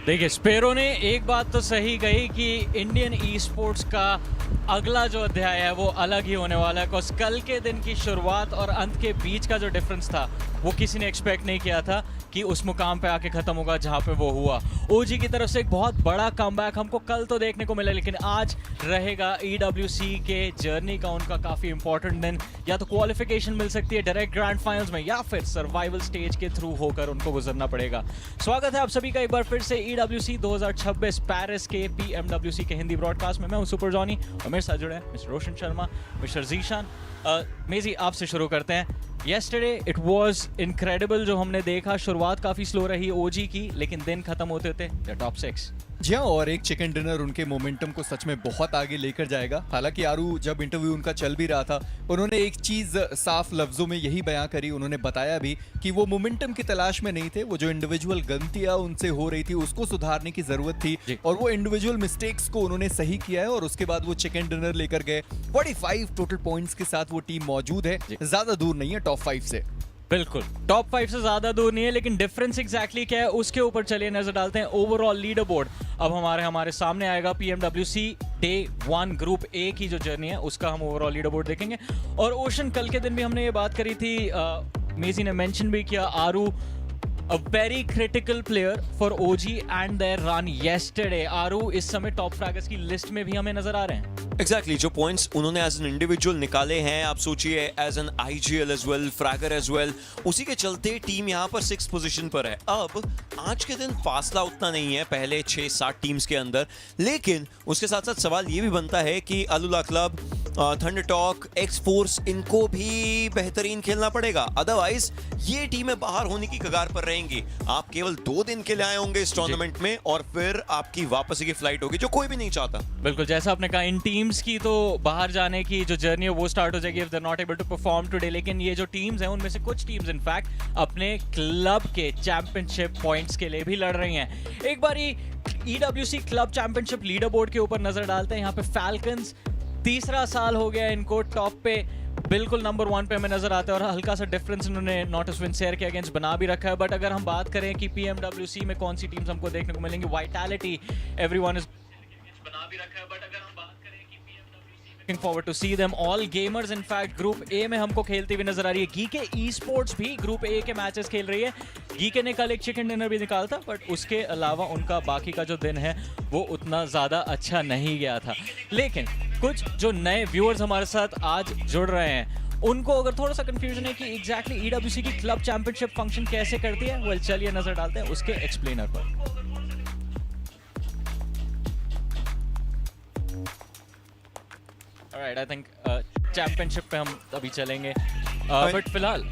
देखिए, स्पेरो ने एक बात तो सही कही कि इंडियन ई स्पोर्ट्स का अगला जो अध्याय है वो अलग ही होने वाला है। बिकॉज कल के दिन की शुरुआत और अंत के बीच का जो डिफरेंस था वो किसी ने एक्सपेक्ट नहीं किया था कि उस मुकाम पे आके ख़त्म होगा जहाँ पे वो हुआ। ओजी की तरफ से एक बहुत बड़ा कमबैक हमको कल तो देखने को मिला, लेकिन आज रहेगा EWC के जर्नी का उनका काफ़ी इंपॉर्टेंट दिन। या तो क्वालिफिकेशन मिल सकती है डायरेक्ट ग्रैंड फाइनल्स में, या फिर सर्वाइवल स्टेज के थ्रू होकर उनको गुजरना पड़ेगा। स्वागत है आप सभी का एक बार फिर से EWC 2026 पेरिस के PMWC के हिंदी ब्रॉडकास्ट में। मैं हूं सुपर जॉनी और मेरे साथ जुड़े हैं मिस्टर रोशन शर्मा, मिस्टर जीशान। मेजी, आपसे शुरू करते हैं। येस्टरडे इट वाज इनक्रेडिबल जो हमने देखा। शुरुआत काफ़ी स्लो रही ओजी की, लेकिन दिन खत्म होते होते द टॉप 6। जी हाँ, और एक चिकन डिनर उनके मोमेंटम को सच में बहुत आगे लेकर जाएगा। हालांकि आरू जब इंटरव्यू उनका चल भी रहा था, उन्होंने एक चीज़ साफ लफ्ज़ों में यही बयां करी। उन्होंने बताया भी कि वो मोमेंटम की तलाश में नहीं थे, वो जो इंडिविजुअल गलतियां उनसे हो रही थी उसको सुधारने की ज़रूरत थी और वो इंडिविजुअल मिस्टेक्स को उन्होंने सही किया है। और उसके बाद वो चिकन डिनर लेकर गए। 45 टोटल पॉइंट्स के साथ वो टीम मौजूद है, ज़्यादा दूर नहीं है टॉप 5 से। बिल्कुल टॉप 5 से ज्यादा दूर नहीं है, लेकिन डिफरेंस एग्जैक्टली क्या है उसके ऊपर चलिए नजर डालते हैं। ओवरऑल लीडर बोर्ड अब हमारे सामने आएगा। PMWC डे 1 ग्रुप ए की जो जर्नी है उसका हम ओवरऑल लीडर बोर्ड देखेंगे। और ओशन, कल के दिन भी हमने ये बात करी थी, मेजी ने मेंशन भी किया, आरू a very critical player for OG and their run yesterday। आरू इस समय टॉप फ्रैगर्स की लिस्ट में भी हमें नजर आ रहे हैं। Exactly, जो पॉइंट्स उन्होंने एज एन इंडिविजुअल निकाले हैं, आप सोचिए as an IGL as well, fragger as well, उसी के चलते टीम यहाँ पर 6 पोजीशन पर है। अब आज के दिन फासला उतना नहीं है पहले 6-7 टीम्स के अंदर, लेकिन उसके साथ साथ सवाल ये भी बनता है कि AlUla Club, Thunder Talk, X Force, इनको भी बेहतरीन खेलना पड़ेगा। अदरवाइज ये टीमें बाहर होने की कगार पर रहेंगी। आप केवल 2 दिन के लिए आए होंगे इस टूर्नामेंट में और फिर आपकी वापसी की फ्लाइट होगी, जो कोई भी नहीं चाहता। बिल्कुल, जैसा आपने कहा, इन टीम्स की तो बाहर जाने की जो जर्नी है वो स्टार्ट हो जाएगी if they are not able to perform today. लेकिन ये जो टीम्स हैं उनमें से कुछ टीम्स इनफैक्ट अपने क्लब के चैंपियनशिप पॉइंट्स के लिए भी लड़ रही हैं। एक बारी EWC club championship leaderboard के ऊपर नजर डालते हैं। यहाँ पे फैल्कन्स, तीसरा साल हो गया इनको टॉप पे, बिल्कुल नंबर 1 पे हमें नजर आता है और हल्का सा डिफरेंस इन्होंने नॉटिस विंसेयर के अगेंस्ट बना भी रखा है। बट अगर हम बात करें कि PMWC में कौन सी टीम्स हमको देखने को मिलेंगी, वाइटैलिटी एवरीवन इज बना भी रखा है। बट अगर हम बात करें कि PMWC, looking forward to see them all gamers. In fact group A में हमको खेलती हुई नजर आ रही है। गीके Esports भी ग्रुप ए के मैचेस खेल रही है। गीके ने कल एक चिकन डिनर भी निकाला था, बट उसके अलावा उनका बाकी का जो दिन है वो उतना ज़्यादा अच्छा नहीं गया था। लेकिन कुछ जो नए व्यूअर्स हमारे साथ आज जुड़ रहे हैं उनको अगर थोड़ा सा कंफ्यूजन है कि एग्जैक्टली EWC की क्लब चैंपियनशिप फंक्शन कैसे करती है, वेल चलिए नजर डालते हैं उसके एक्सप्लेनर पर। ऑलराइट, आई थिंक चैंपियनशिप पे हम अभी चलेंगे, बट फिलहाल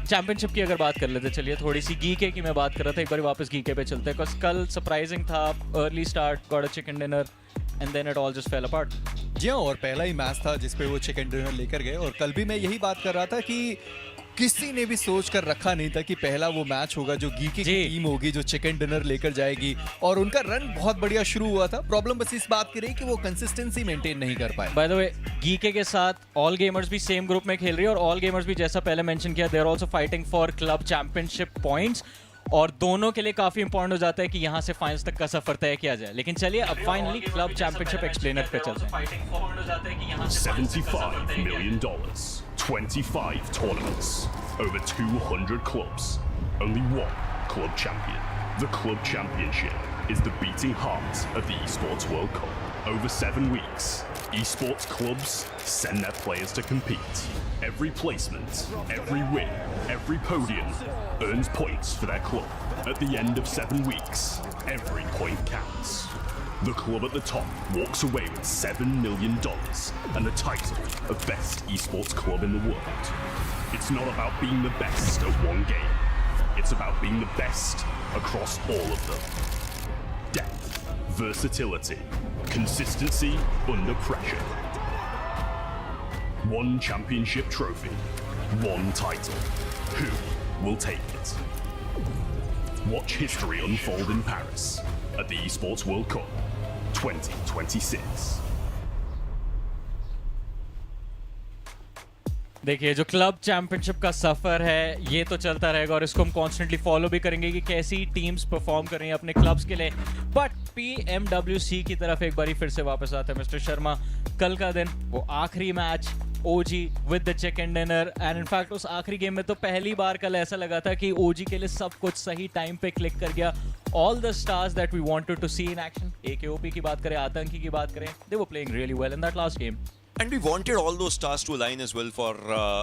चैंपियनशिप की अगर बात कर लेते, चलिए थोड़ी सी गीके की मैं बात कर रहा था, एक बार वापस गीके पे चलते हैं। बिकॉज कल सरप्राइजिंग था, early start, got a chicken dinner and then it all just fell apart. जी हाँ, और पहला ही मैच था जिसपे वो चिकन डिनर लेकर गए। और कल भी मैं यही बात कर रहा था कि किसी ने भी सोच कर रखा नहीं था कि पहला वो मैच होगा जो गीके की टीम होगी जो चिकन डिनर लेकर जाएगी। और उनका रन बहुत बढ़िया शुरू हुआ था। प्रॉब्लम बस इस बात की रही कि वो कंसिस्टेंसी मेंटेन नहीं कर पाए। बाय द वे, गीके के साथ ऑल गेमर्स भी सेम ग्रुप में खेल रही है और ऑल गेमर्स भी जैसा पहले मेंशन किया, they are also fighting for club championship points. और दोनों के लिए काफी इंपॉर्टेंट हो जाता है कि यहाँ से फाइनल्स तक का सफर तय किया जाए। लेकिन चलिए अब फाइनली क्लब चैंपियनशिप एक्सप्लेनर पे चलते हैं। $75 million, 25 tournaments, over 200 clubs, only one club champion. The club championship is the beating heart of the Esports World Cup. Over 7 weeks, esports clubs send their players to compete. Every placement, every win, every podium earns points for their club. At the end of 7 weeks, every point counts. The club at the top walks away with $7 million and the title of best esports club in the world. It's not about being the best at one game. It's about being the best across all of them. Depth, versatility, consistency under pressure. One championship trophy, one title. Who will take it? Watch history unfold in Paris at the Esports World Cup 2026. देखिए जो club championship का सफर है ये तो चलता रहेगा और इसको हम कॉन्स्टेंटली फॉलो भी करेंगे कि कैसी टीम्स परफॉर्म कर रही हैं अपने क्लब्स के लिए। बट PMWC की तरफ एक बारी फिर से वापस आता है मिस्टर शर्मा। कल का दिन वो आखिरी match OG with the chicken dinner and in fact उस आखिरी गेम में तो पहली बार कल ऐसा लगा था कि OG के लिए सब कुछ सही टाइम पे क्लिक कर गया। All the stars that we wanted to see in action, AKOP की बात करें, आतंकी की बात करें, they were playing really well in that last game. And we wanted all those stars to align as well for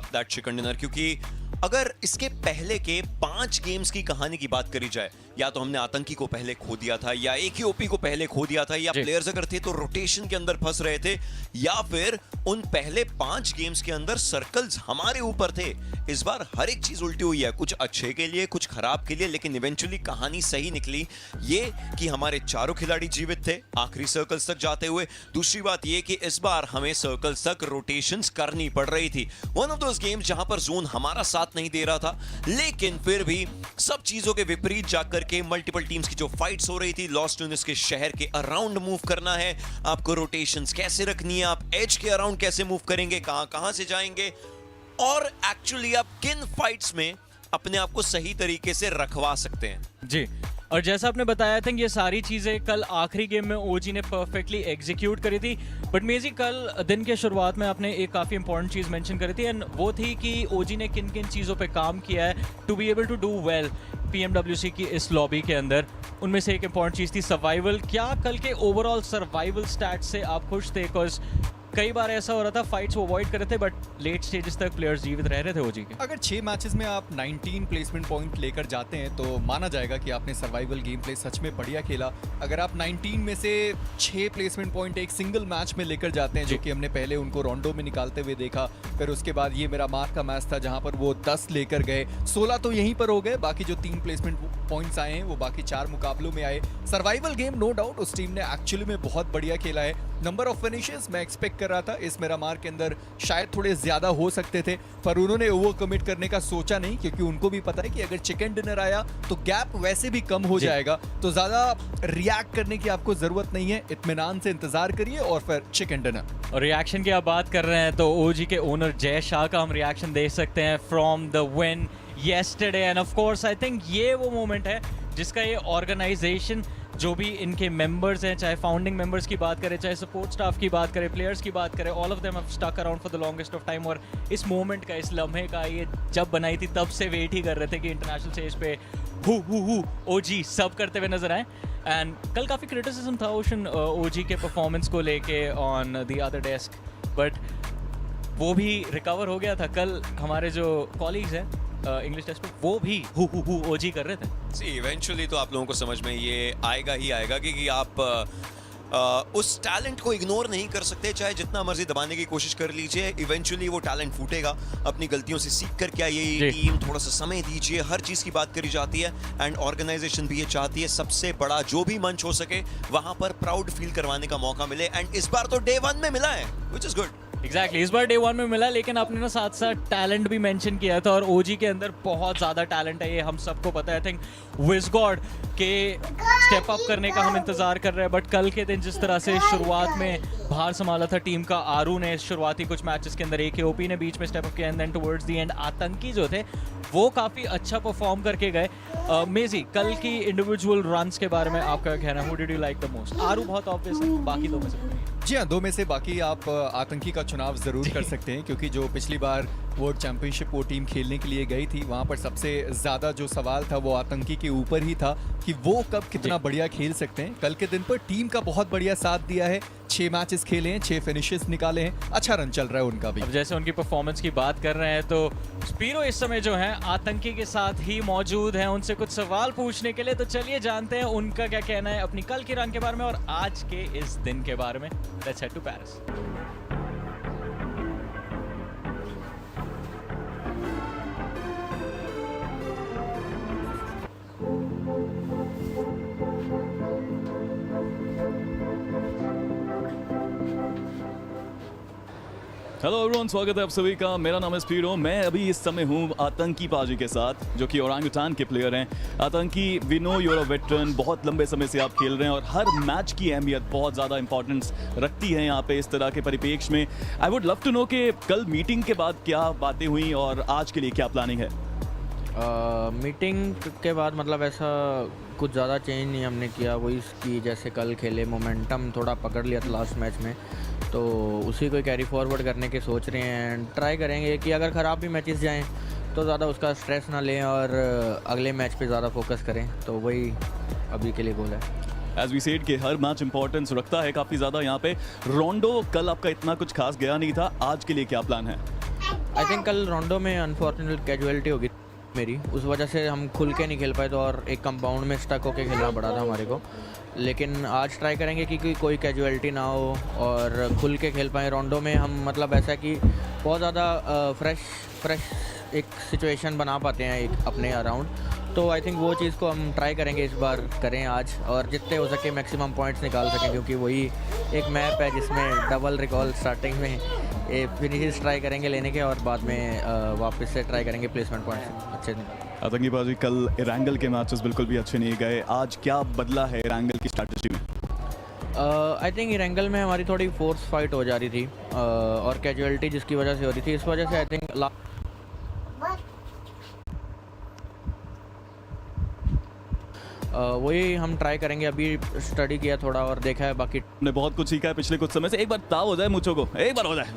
that chicken dinner, क्योंकि अगर इसके पहले के 5 गेम्स की कहानी की बात करी जाए, या तो हमने आतंकी को पहले खो दिया था, या AKOP को पहले खो दिया था, या प्लेयर्स अगर थे तो रोटेशन के अंदर फंस रहे थे, या फिर उन पहले 5 गेम्स के अंदर सर्कल्स हमारे ऊपर थे। इस बार हर एक चीज उल्टी हुई है, कुछ अच्छे के लिए, कुछ खराब के लिए, लेकिन इवेंचुअली कहानी सही निकली। ये कि हमारे चारों खिलाड़ी जीवित थे आखिरी सर्कल्स तक जाते हुए। दूसरी बात ये कि इस बार हमें सर्कल्स तक रोटेशंस करनी पड़ रही थी। वन ऑफ दोस गेम्स जहां पर जोन हमारा साथ नहीं दे रहा था, लेकिन फिर भी सब चीजों के विपरीत जाकर के मल्टीपल टीम्स की जो फाइट्स हो रही थी, लॉस्ट ट्यूनिस के शहर के अराउंड मूव करना है, आपको रोटेशंस कैसे रखनी है, आप एज के अराउंड कैसे मूव करेंगे, कहां से जाएंगे, और एक्चुअली आप किन फाइट्स में अपने आप को सही तरीके से रखवा सकते हैं। जी, और जैसा आपने बताया था ये सारी चीजें कल आखिरी गेम में OG ने परफेक्टली एग्जीक्यूट करी थी। बट मेजी कल दिन के शुरुआत में आपने एक काफी इंपॉर्टेंट चीज मेंशन करी थी एंड वो थी कि OG ने किन किन चीजों पे काम किया है to be able to do well PMWC की इस लॉबी के अंदर। उनमें से एक इंपॉर्टेंट चीज थी सर्वाइवल। क्या कल के ओवरऑल सर्वाइवल स्टैट से आप खुश थे? बिकॉज कई बार ऐसा हो रहा था फाइट्स वो अवॉइड कर रहे थे बट लेट स्टेजेस तक प्लेयर्स जीवित रह रहे थे OG के। अगर 6 मैचेस में आप 19 प्लेसमेंट पॉइंट लेकर जाते हैं तो माना जाएगा कि आपने सर्वाइवल गेम प्ले सच में बढ़िया खेला। अगर आप 19 में से 6 प्लेसमेंट पॉइंट एक सिंगल मैच में लेकर जाते हैं, जो कि हमने पहले उनको रोंडो में निकालते हुए देखा, फिर उसके बाद ये मेरा मार्क का मैच था जहां पर वो 10 लेकर गए, 16 तो यहीं पर हो गए, बाकी जो 3 प्लेसमेंट पॉइंट्स आए हैं वो बाकी 4 मुकाबलों में आए। सर्वाइवल गेम नो डाउट उस टीम ने एक्चुअली में बहुत बढ़िया खेला है। नंबर ऑफ फिनिशेस मैं एक्सपेक्ट कर रहा था इस मेरा मार्क के अंदर शायद थोड़े ज्यादा हो सकते थे, पर उन्होंने ओवर कमिट करने का सोचा नहीं, क्योंकि उनको भी पता है कि अगर चिकन डिनर आया तो गैप वैसे भी कम हो जाएगा, तो ज्यादा रिएक्ट करने की आपको जरूरत नहीं है। इत्मीनान से इंतजार करिए और फिर चिकन डिनर। और रिएक्शन की आप बात कर रहे हैं तो OG के ओनर जय शाह का हम रिएक्शन देख सकते हैं from the win yesterday end of course I think ये वो मोमेंट है जिसका ये ऑर्गेनाइजेशन, जो भी इनके मेंबर्स हैं, चाहे फाउंडिंग मेंबर्स की बात करें, चाहे सपोर्ट स्टाफ की बात करें, प्लेयर्स की बात करें, all of them have stuck around for the longest of time. और इस मोमेंट का, इस लम्हे का, ये जब बनाई थी तब से वेट ही कर रहे थे कि इंटरनेशनल स्टेज पे हु OG सब करते हुए नजर आए। एंड कल काफ़ी क्रिटिसिज्म था ओशन OG के परफॉर्मेंस को लेके on the other desk, but वो भी रिकवर हो गया था। कल हमारे जो कॉलीग्स हैं इंग्लिश टेस्ट पे वो भी हु OG कर रहे थे। इवेंचुअली तो आप लोगों को समझ में ये आएगा ही आएगा कि आप उस टैलेंट को इग्नोर नहीं कर सकते, चाहे जितना मर्जी दबाने की कोशिश कर लीजिए, इवेंचुअली वो टैलेंट फूटेगा। अपनी गलतियों से सीख कर क्या ये टीम थोड़ा सा समय दीजिए, हर चीज की बात करी जाती है एंड ऑर्गेनाइजेशन भी ये चाहती है सबसे बड़ा जो भी मंच हो सके वहां पर प्राउड फील करवाने का मौका मिले, एंड इस बार तो डे 1 में मिला है, व्हिच इज गुड। एग्जैक्टली, इस बार डे 1 में मिला, लेकिन आपने ना साथ साथ टैलेंट भी मेंशन किया था और OG के अंदर बहुत ज़्यादा टैलेंट है, ये हम सबको पता है। आई थिंक विज़गॉड के स्टेप अप करने का हम इंतज़ार कर रहे हैं, बट कल के दिन जिस तरह से शुरुआत में भार संभाला था टीम का आरू ने, शुरुआती कुछ मैचेस के अंदर AKOP ने बीच में स्टेप अप किया and then towards the end Aatanki जो थे वो काफ़ी अच्छा परफॉर्म करके गए। मेजी, कल की इंडिविजुअल रन्स के बारे में आपका कहना है, who did you like the most? आरू बहुत ऑब्वियस है, बाकी दो में से नहीं। जी हाँ, 2 में से बाकी आप आतंकी का चुनाव जरूर कर सकते हैं, क्योंकि जो पिछली बार वर्ल्ड चैंपियनशिप वो टीम खेलने के लिए गई थी, वहाँ पर सबसे ज़्यादा जो सवाल था वो आतंकी के ऊपर ही था कि वो कब कितना बढ़िया खेल सकते हैं। कल के दिन पर टीम का बहुत बढ़िया साथ दिया है, 6 मैचेस खेले हैं, 6 फिनिशेस निकाले हैं, अच्छा रन चल रहा है उनका भी। अब जैसे उनकी परफॉर्मेंस की बात कर रहे हैं तो स्पीरो इस समय जो है आतंकी के साथ ही मौजूद हैं उनसे कुछ सवाल पूछने के लिए, तो चलिए जानते हैं उनका क्या कहना है अपनी कल की रन के बारे में और आज के इस दिन के बारे में। Let's head to Paris. Hello everyone, स्वागत है आप सभी का। मेरा नाम है स्पीडो। मैं अभी इस समय हूँ आतंकी पाजी के साथ, जो कि ओरांगुटान के प्लेयर हैं। Aatanki, we know you're a veteran, बहुत लंबे समय से आप खेल रहे हैं और हर मैच की अहमियत बहुत ज़्यादा इंपॉर्टेंस रखती है यहाँ पे इस तरह के परिप्रेक्ष्य में। I would love to know कि कल मीटिंग के बाद क्या बातें हुई और आज के लिए क्या प्लानिंग है। मीटिंग के बाद मतलब ऐसा कुछ ज़्यादा चेंज नहीं हमने किया, वही कि जैसे कल खेले मोमेंटम थोड़ा पकड़ लिया था लास्ट मैच में, तो उसी को कैरी फॉरवर्ड करने के सोच रहे हैं। एंड ट्राई करेंगे कि अगर ख़राब भी मैचेस जाएं तो ज़्यादा उसका स्ट्रेस ना लें और अगले मैच पे ज़्यादा फोकस करें, तो वही अभी के लिए गोल है। एज वी सेड कि हर मैच इंपॉर्टेंस रखता है काफ़ी ज़्यादा यहाँ पे। रोंडो कल आपका इतना कुछ खास गया नहीं था, आज के लिए क्या प्लान है? आई थिंक कल रोंडो में अनफॉर्चुनेट कैजुअलिटी होगी मेरी, उस वजह से हम खुल के नहीं खेल पाए, तो और एक कंपाउंड में स्टक होके खेलना पड़ा था हमारे को। लेकिन आज ट्राई करेंगे कि कोई कैजुअलिटी ना हो और खुल के खेल पाएँ। रोंडो में हम मतलब ऐसा कि बहुत ज़्यादा फ्रेश एक सिचुएशन बना पाते हैं एक अपने अराउंड, तो आई थिंक वो चीज़ को हम ट्राई करेंगे इस बार करें आज, और जितने हो सके मैक्सिमम पॉइंट्स निकाल सकें, क्योंकि वही एक मैप है जिसमें डबल रिकॉल स्टार्टिंग में फिनिशेस ट्राई करेंगे लेने के और बाद में वापस से ट्राई करेंगे प्लेसमेंट पॉइंट्स अच्छे निकाल। आतंकी बाजी, कल इरांगल के मैचेस बिल्कुल भी अच्छे नहीं गए, आज क्या बदला है इरांगल की स्ट्रैटेजी में? आई थिंक इरांगल में हमारी थोड़ी फोर्स फाइट हो जा रही थी और कैजुअलिटी जिसकी वजह से हो रही थी, इस वजह से आई थिंक वही हम ट्राई करेंगे। अभी स्टडी किया थोड़ा और देखा है, बाकी ने बहुत कुछ सीखा है पिछले कुछ समय से। एक बार ताव हो जाए मुझको को, एक बार हो जाए।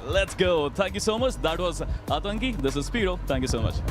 Let's go. Thank you so much. That was Atanki. This is Spiro. Thank you so much.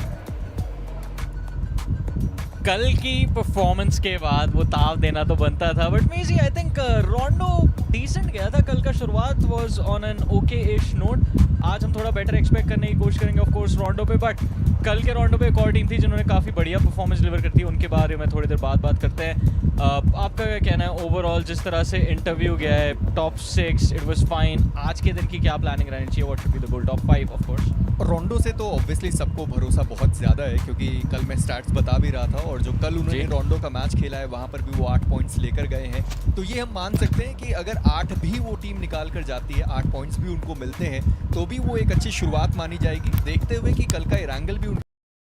कल की परफॉर्मेंस के बाद वो ताव देना तो बनता था, बट मेजी आई थिंक रोंडो डिसेंट गया था। कल का शुरुआत वाज ऑन एन ओके इश नोट। आज हम थोड़ा बेटर एक्सपेक्ट करने की कोशिश करेंगे ऑफ कोर्स रोंडो पे, बट कल के रोंडो पे एक और टीम थी जिन्होंने काफ़ी बढ़िया परफॉर्मेंस डिलीवर करती है, उनके बारे में थोड़ी देर बाद बात करते हैं। आपका क्या कहना है ओवरऑल, जिस तरह से इंटरव्यू गया है, टॉप 6 इट वाज फाइन, आज के दिन की क्या प्लानिंग रहनी चाहिए? What should be the goal? Top 5 of course. रोंडो से तो ऑब्वियसली सबको भरोसा बहुत ज़्यादा है, क्योंकि कल मैं स्टैट्स बता भी रहा था, और जो कल उन्होंने रोंडो का मैच खेला है वहाँ पर भी वो 8 पॉइंट्स लेकर गए हैं। तो ये हम मान सकते हैं कि अगर 8 भी वो टीम निकाल कर जाती है, 8 पॉइंट्स भी उनको मिलते हैं, तो भी वो एक अच्छी शुरुआत मानी जाएगी। देखते हुए कि कल का इरांगल भी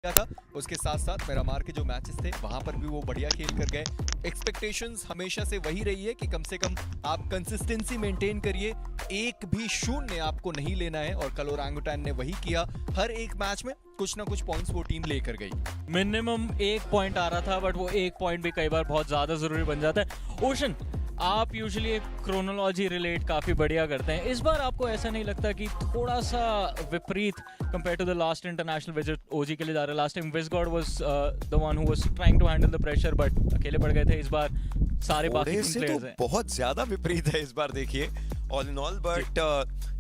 था, उसके साथ साथ मेरामार के जो मैचेस थे वहां पर भी वो बढ़िया खेल कर गए। एक्सपेक्टेशंस हमेशा से वही रही है कि कम से कम आप कंसिस्टेंसी मेंटेन करिए, एक भी शून्य आपको नहीं लेना है, और कल ओरांगुटान ने वही किया। हर एक मैच में कुछ ना कुछ पॉइंट्स वो टीम लेकर गई। मिनिमम 1 पॉइंट आ रहा था, बट वो 1 पॉइंट भी कई बार बहुत ज़्यादा ज़रूरी बन जाता है। ओशन, आप यूजुअली क्रोनोलॉजी रिलेट काफ़ी बढ़िया करते हैं, इस बार आपको ऐसा नहीं लगता कि थोड़ा सा विपरीत compare to the last international visit OG के लिए जा रहा है? लास्ट टाइम विजगॉड was the one who was trying to handle the pressure, but अकेले पड़ गए थे। इस बार सारे बाकी प्लेयर्स हैं, बहुत ज्यादा विपरीत है इस बार, देखिए ऑल इन ऑल। बट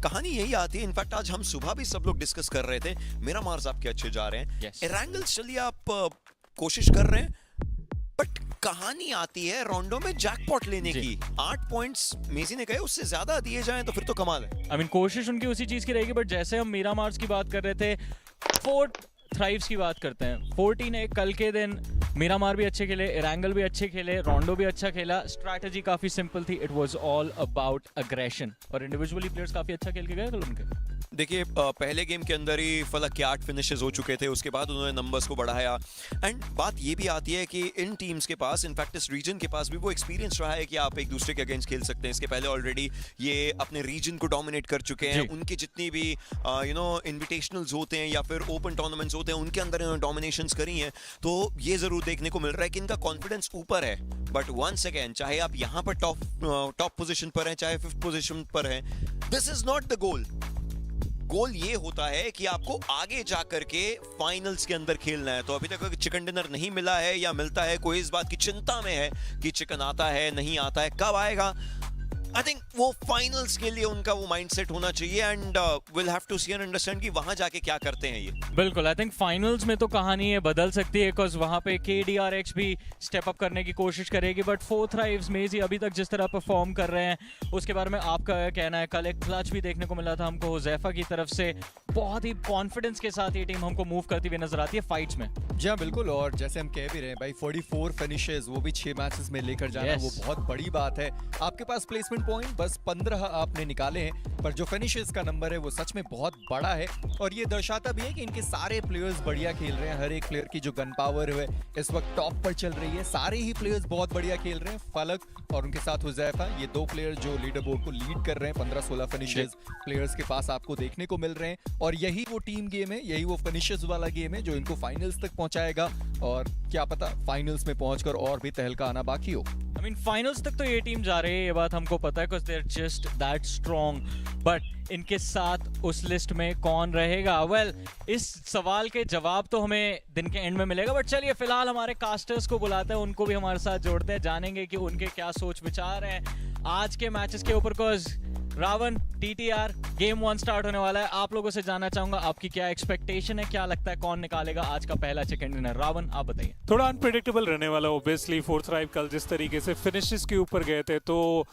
कहानी यही आती है। इनफैक्ट आज हम सुबह भी सब लोग डिस्कस कर रहे थे, मेरा मार्क्स आपके अच्छे जा रहे हैं, इरांगल चलिए आप कोशिश कर रहे हैं, बट कहानी आती है रोंडो में जैकपॉट लेने की। 8 पॉइंट्स मेसी ने कहे, उससे ज्यादा दिए जाएं तो फिर तो कमाल है। आई मीन कोशिश उनकी उसी चीज की रहेगी, बट जैसे हम मीरा मार्स की बात कर रहे थे, 4 थ्राइव्स की बात करते हैं। 14 कल के दिन मीरामार भी अच्छे खेले, इरांगल भी अच्छे खेले, रोंडो भी अच्छा खेला। स्ट्रैटेजी काफी सिंपल थी, it was all about aggression, और इंडिविजुअली प्लेयर्स काफी अच्छा खेल के गए कल उनके। देखिए पहले गेम के अंदर ही फलक के 8 फिनिशेस हो चुके थे, उसके बाद उन्होंने नंबर्स को बढ़ाया। एंड बात ये भी आती है कि इन टीम्स के पास, इनफैक्ट इस रीजन के पास भी वो एक्सपीरियंस रहा है कि आप एक दूसरे के अगेंस्ट खेल सकते हैं। इसके पहले ऑलरेडी ये अपने रीजन को डोमिनेट कर चुके हैं। उनके जितनी भी इन्विटेशनल्स होते हैं या फिर ओपन टूर्नामेंट्स होते हैं, उनके अंदर इन्होंने डोमिनेशंस करी हैं। तो ये जरूर देखने को मिल रहा है कि इनका कॉन्फिडेंस ऊपर है। बट वंस अगेन, चाहे आप यहाँ पर टॉप पोजीशन पर हैं, चाहे 5th पोजीशन पर हैं, this is not the goal. Goal ये होता है कि आपको आगे जा करके फाइनल्स के अंदर खेलना है। तो अभी तक चिकन डिनर नहीं मिला है या मिलता है, कोई इस बात की चिंता में है कि चिकन आता है नहीं आता है, कब आएगा। आई थिंक वो फाइनल्स के लिए उनका वो माइंडसेट होना चाहिए, and will have to see and understand कि वहां जाके क्या करते हैं ये। बिल्कुल, आई थिंक फाइनल्स में तो कहानी ये बदल सकती है, बिकॉज वहां पे KDRX भी स्टेप अप करने की कोशिश करेगी। बट 4 थ्राइव्स में ही अभी तक जिस तरह परफॉर्म कर रहे हैं, उसके बारे में आपका क्या कहना है? कल एक क्लच भी देखने को मिला था हमको हुजैफा की तरफ से, बहुत ही कॉन्फिडेंस के साथ ये टीम हमको मूव करती हुई नजर आती है फाइट्स में। जी हाँ बिल्कुल, और जैसे हम कह भी रहे हैं भाई 44 फिनिशेस वो भी 6 मैचेस में लेकर जाना Yes. वो बहुत बड़ी बात है। आपके पास प्लेसमेंट पॉइंट बस 15 आपने निकाले हैं, पर जो फिनिशेस का नंबर है वो सच में बहुत बड़ा है और ये दर्शाता भी है कि इनके सारे प्लेयर्स बढ़िया खेल रहे हैं। हर एक प्लेयर की जो गन पावर है इस वक्त टॉप पर चल रही है, सारे ही प्लेयर्स बहुत बढ़िया खेल रहे हैं। फलक और उनके साथ हुजैफा, ये 2 प्लेयर जो लीडर बोर्ड को लीड कर रहे हैं, 15-16 फिनिशेस प्लेयर्स के पास आपको देखने को मिल रहे हैं और यही वो टीम गेम है, यही वो फिनिशेस वाला गेम है जो इनको फाइनल्स तक पहुंचाएगा और क्या पता फाइनल्स में पहुंचकर और भी तहलका आना बाकी हो। I mean, फाइनल्स तक तो ये टीम जा रही है, ये बात हमको पता है, because they're just that strong. But इनके साथ उस लिस्ट में कौन रहेगा? वेल, इस सवाल के जवाब तो हमें दिन के एंड में मिलेगा, बट चलिए फिलहाल हमारे कास्टर्स को बुलाते हैं, उनको भी हमारे साथ जोड़ते हैं, जानेंगे कि उनके क्या सोच विचार हैं आज के मैचेस के ऊपर। Cause Ravan, TTR, game 1 start होने वाला है। आप लोगों से जानना चाहूंगा आपकी क्या एक्सपेक्टेशन है, क्या लगता है कौन निकालेगा आज का पहला चिकन डिनर? रावण, आप बताइए। थोड़ा अनप्रेडिक्टेबल रहने वाला ओब्वियसली। 4th राइव कल जिस तरीके से फिनिशेस के ऊपर गए थे, तो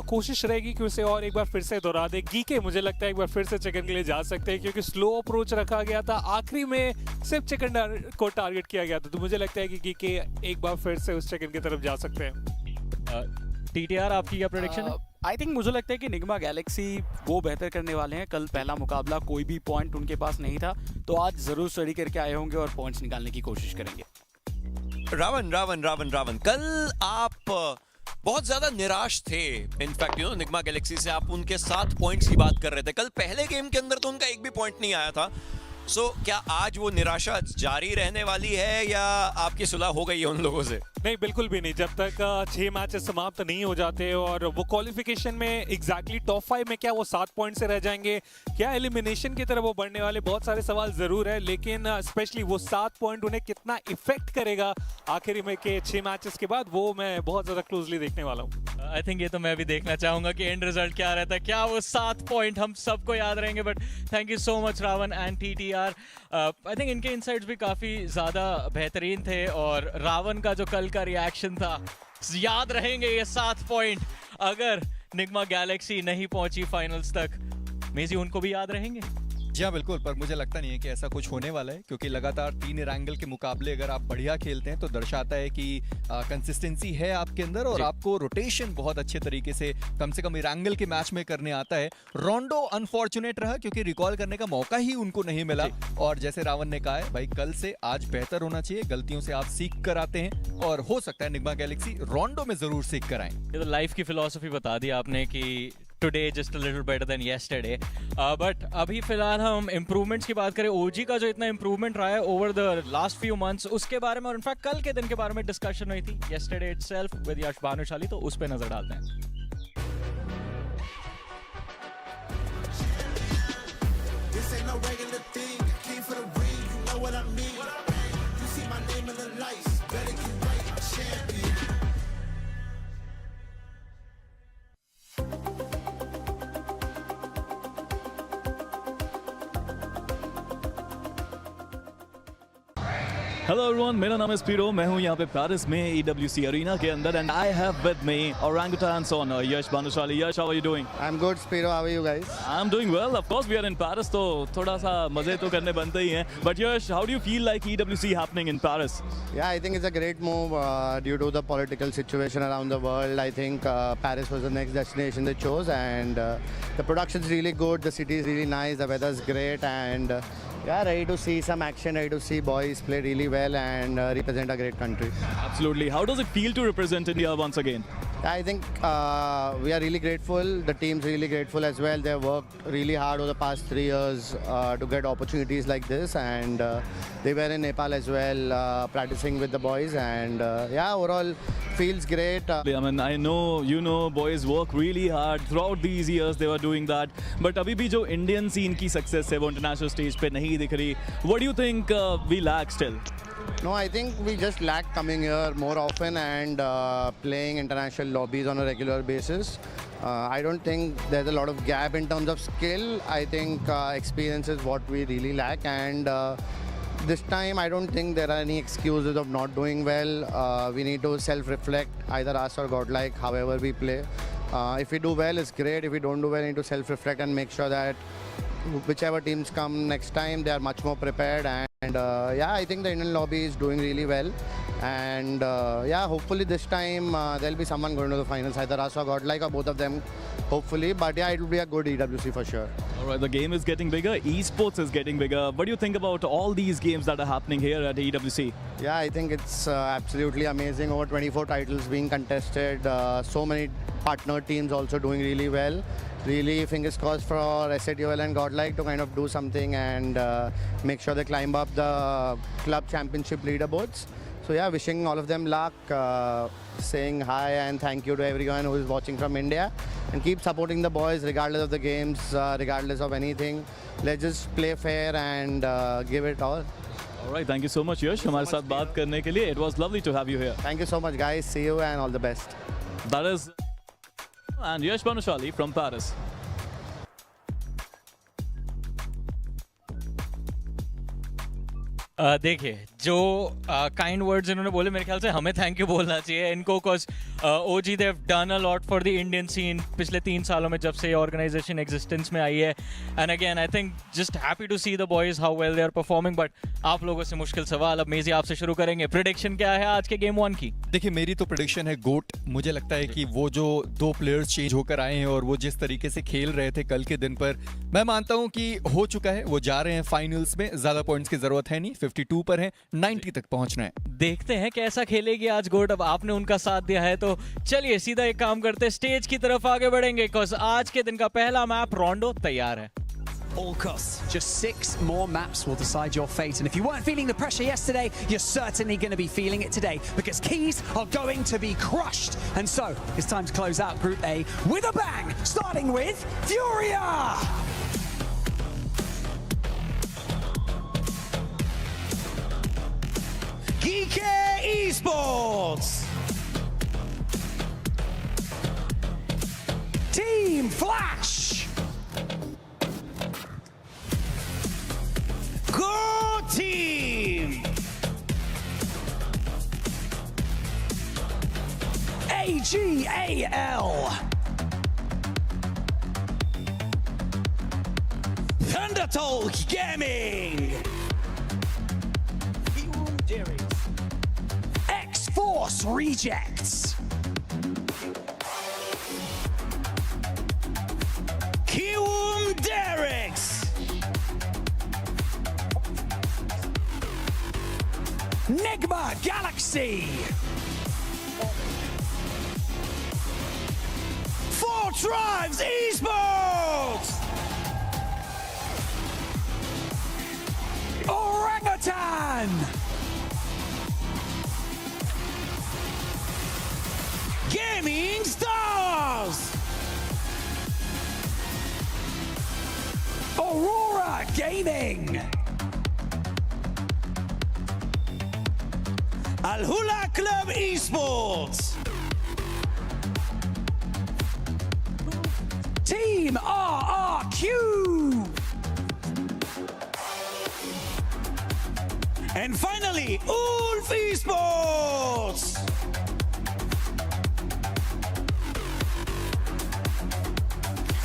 कोशिश रहेगी कि उसे और एक बार फिर से दोहरा दे। गीके मुझे लगता है एक बार फिर से चिकन के लिए जा सकते हैं, क्योंकि स्लो अप्रोच रखा गया था, आखिरी में सिर्फ चिकन को टारगेट किया गया था, तो मुझे लगता है कि गीके एक बार फिर से उस चिकन की तरफ जा सकते हैं। TTR, आपकी क्या प्रेडिक्शन है? आई थिंक मुझे लगता है कि निगमा गैलेक्सी वो बेहतर करने वाले हैं। कल पहला मुकाबला कोई भी पॉइंट उनके पास नहीं था, तो आज जरूर स्टडी करके आए होंगे और पॉइंट्स निकालने की कोशिश करेंगे। रावण, कल आप बहुत ज्यादा निराश थे। इनफैक्ट निगमा गैलेक्सी से आप उनके 7 पॉइंट्स की बात कर रहे थे। कल पहले गेम के अंदर तो उनका एक भी पॉइंट नहीं आया था। क्या आज वो निराशा जारी रहने वाली है या आपकी सुलह हो गई है उन लोगों से? नहीं, बिल्कुल भी नहीं। जब तक 6 मैचेस समाप्त नहीं हो जाते और वो क्वालिफिकेशन में एग्जैक्टली टॉप 5 में क्या वो 7 पॉइंट से रह जाएंगे, क्या एलिमिनेशन की तरफ वो बढ़ने वाले, बहुत सारे सवाल जरूर है। लेकिन स्पेशली वो 7 पॉइंट उन्हें कितना इफेक्ट करेगा आखिरी में के 6 मैचेस के बाद, वो मैं बहुत ज्यादा क्लोजली देखने वाला हूँ। आई थिंक ये तो मैं भी देखना चाहूंगा कि एंड रिजल्ट क्या रहता है, क्या वो 7 पॉइंट हम सबको याद रहेंगे। But thank you so much Raavan and TTR। I think इनके इनसाइट्स भी काफी ज्यादा बेहतरीन थे और रावण का जो कल का रिएक्शन था, याद रहेंगे ये 7 पॉइंट। अगर निगमा गैलेक्सी नहीं पहुंची फाइनल्स तक, मेजी उनको भी याद रहेंगे। जी हाँ बिल्कुल, पर मुझे लगता नहीं है कि ऐसा कुछ होने वाला है, क्योंकि लगातार 3 एंगल के मुकाबले अगर आप बढ़िया खेलते हैं तो दर्शाता है कि कंसिस्टेंसी है आपके अंदर और आपको रोटेशन बहुत अच्छे तरीके से कम एंगल के मैच में करने आता है। रोंडो अनफॉर्चुनेट रहा क्योंकि रिकॉल करने का मौका ही उनको नहीं मिला, और जैसे रावण ने कहा है भाई कल से आज बेहतर होना चाहिए, गलतियों से आप सीख कर आते हैं और हो सकता है निगमा गैलेक्सी रोंडो में जरूर सीख कर आए। ये तो लाइफ की फिलॉसफी बता दी आपने कि today just a little better than yesterday. But अभी फिलहाल हम इम्प्रूवमेंट्स की बात करें, ओजी का जो इतना इम्प्रूवमेंट रहा है over the last few months, उसके बारे में और इनफैक्ट कल के दिन के बारे में डिस्कशन हुई थी येस्टरडे इटसेल्फ विद यश भानुशाली, तो उस पर नजर डालते हैं। हेलो एवरीवन, मेरा नाम है स्पीरो, मैं हूं यहां पे पेरिस में EWC अरीना के अंदर and I have with me orangutans on Yash Bhanushali. Yash, how are you doing? I'm good, Spiro. How are you guys? I'm doing well. Of course, we are in Paris, तो थोड़ा सा मजे तो करने बनते ही हैं। But Yash, how do you feel like EWC happening in Paris? Yeah, I think it's a great move due to the political situation around the world. I think Paris was the next destination they chose, and the production's really good. The city is really nice. The weather's great, and yeah, ready to see some action. Ready to see boys play really well and represent a great country. Absolutely. How does it feel to represent India once again? I think we are really grateful. The team's really grateful as well. They've worked really hard over the past 3 years to get opportunities like this, and they were in Nepal as well practicing with the boys, and yeah, overall feels great. I mean, I know, you know, boys work really hard throughout these years. They were doing that, but अभी भी जो Indian scene की success है वो international stage पे नहीं दिख रही. What do you think we lack still? No, I think we just lack coming here more often and playing international lobbies on a regular basis. I don't think there's a lot of gap in terms of skill. I think experience is what we really lack, and this time I don't think there are any excuses of not doing well. We need to self-reflect, either us or Godlike, however we play. If we do well, it's great. If we don't do well, we need to self-reflect and make sure that whichever teams come next time, they are much more prepared. And yeah, I think the Indian lobby is doing really well. And yeah, hopefully this time there'll be someone going to the finals, either us or Godlike or both of them, hopefully. But yeah, it will be a good EWC for sure. All right, the game is getting bigger. Esports is getting bigger. What do you think about all these games that are happening here at EWC? Yeah, I think it's absolutely amazing. Over 24 titles being contested. So many partner teams also doing really well. Really, fingers crossed for SATOL and Godlike to kind of do something and make sure they climb up the club championship leaderboards. So yeah, wishing all of them luck, saying hi and thank you to everyone who is watching from India. And keep supporting the boys regardless of the games, regardless of anything. Let's just play fair and give it all. All right, thank you so much, Yash. हमारे साथ बात करने के लिए. It was lovely to have you here. Thank you so much, guys. See you and all the best. That is, and Yash Banushali from Paris. देखिए जो kind words इन्होंने बोले मेरे ख्याल से हमें थैंक यू बोलना चाहिए इनको cause OG they have done a lot for the Indian scene पिछले 3 सालों में जब से ये ऑर्गेनाइजेशन एग्जिस्टेंस में आई है and again I think just happy to see the boys how well they are performing but आप लोगों से मुश्किल सवाल अब मेजी आपसे शुरू करेंगे प्रेडिक्शन क्या है आज के गेम 1 की देखिए मेरी तो प्रेडिक्शन है गोट मुझे लगता है कि वो जो 2 प्लेयर्स चेंज होकर आए हैं और वो जिस तरीके से खेल रहे थे कल के दिन पर मैं मानता हूं कि हो चुका है वो जा रहे हैं फाइनल्स में ज्यादा पॉइंट्स की जरूरत है नहीं 52 पर है 90 तक पहुंचना है देखते हैं कैसा खेलेगी आज गोट अब आपने उनका साथ दिया है तो चलिए सीधा एक काम करते स्टेज की तरफ आगे बढ़ेंगे बिकॉज आज के दिन का पहला मैप रोंडो तैयार है All costs. Just 6 more maps will decide your fate. And if you weren't feeling the pressure yesterday, you're certainly going to be feeling it today because keys are going to be crushed. And so it's time to close out Group A with a bang, starting with Furia. Geek Esports. Team Flash. Go Team. AGAL. Thundertalk Gaming. X-Force Rejects. Kiwum Derricks. Nigma Galaxy. 4 Tribes Esports. Orangutan. Gaming Stars. Aurora Gaming. Al Hula Club Esports. Team RRQ. And finally, Ulf Esports.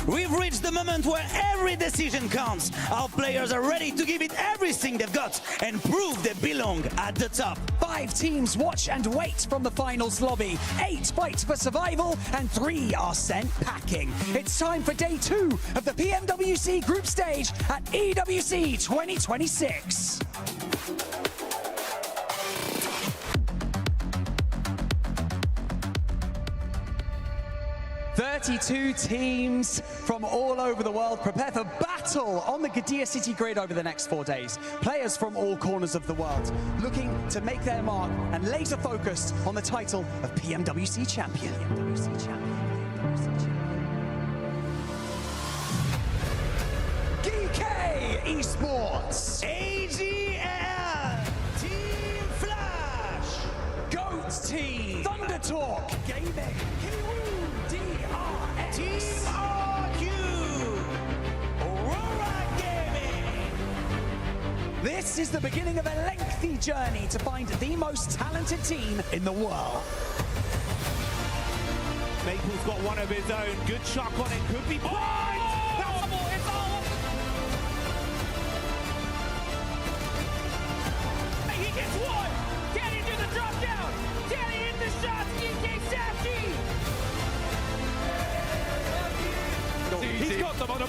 We've reached the moment where every decision counts. Our players are ready to give it everything they've got and prove they belong at the top. 5 teams watch and wait from the finals lobby. 8 fight for survival and 3 are sent packing. It's time for day 2 of the PMWC group stage at EWC 2026. "32 teams from all over the world prepare for battle on the Gdynia City grid over the next 4 days. Players from all corners of the world looking to make their mark and laser focused on the title of PMWC champion. GK Esports. AGL. Team Flash. Goat Team. Thunder Talk Gaming. DRX. Team RQ. Aurora Gaming. This is the beginning of a lengthy journey to find the most talented team in the world. Maple's got one of his own. Good shot on it. Could be blind. That's it's all.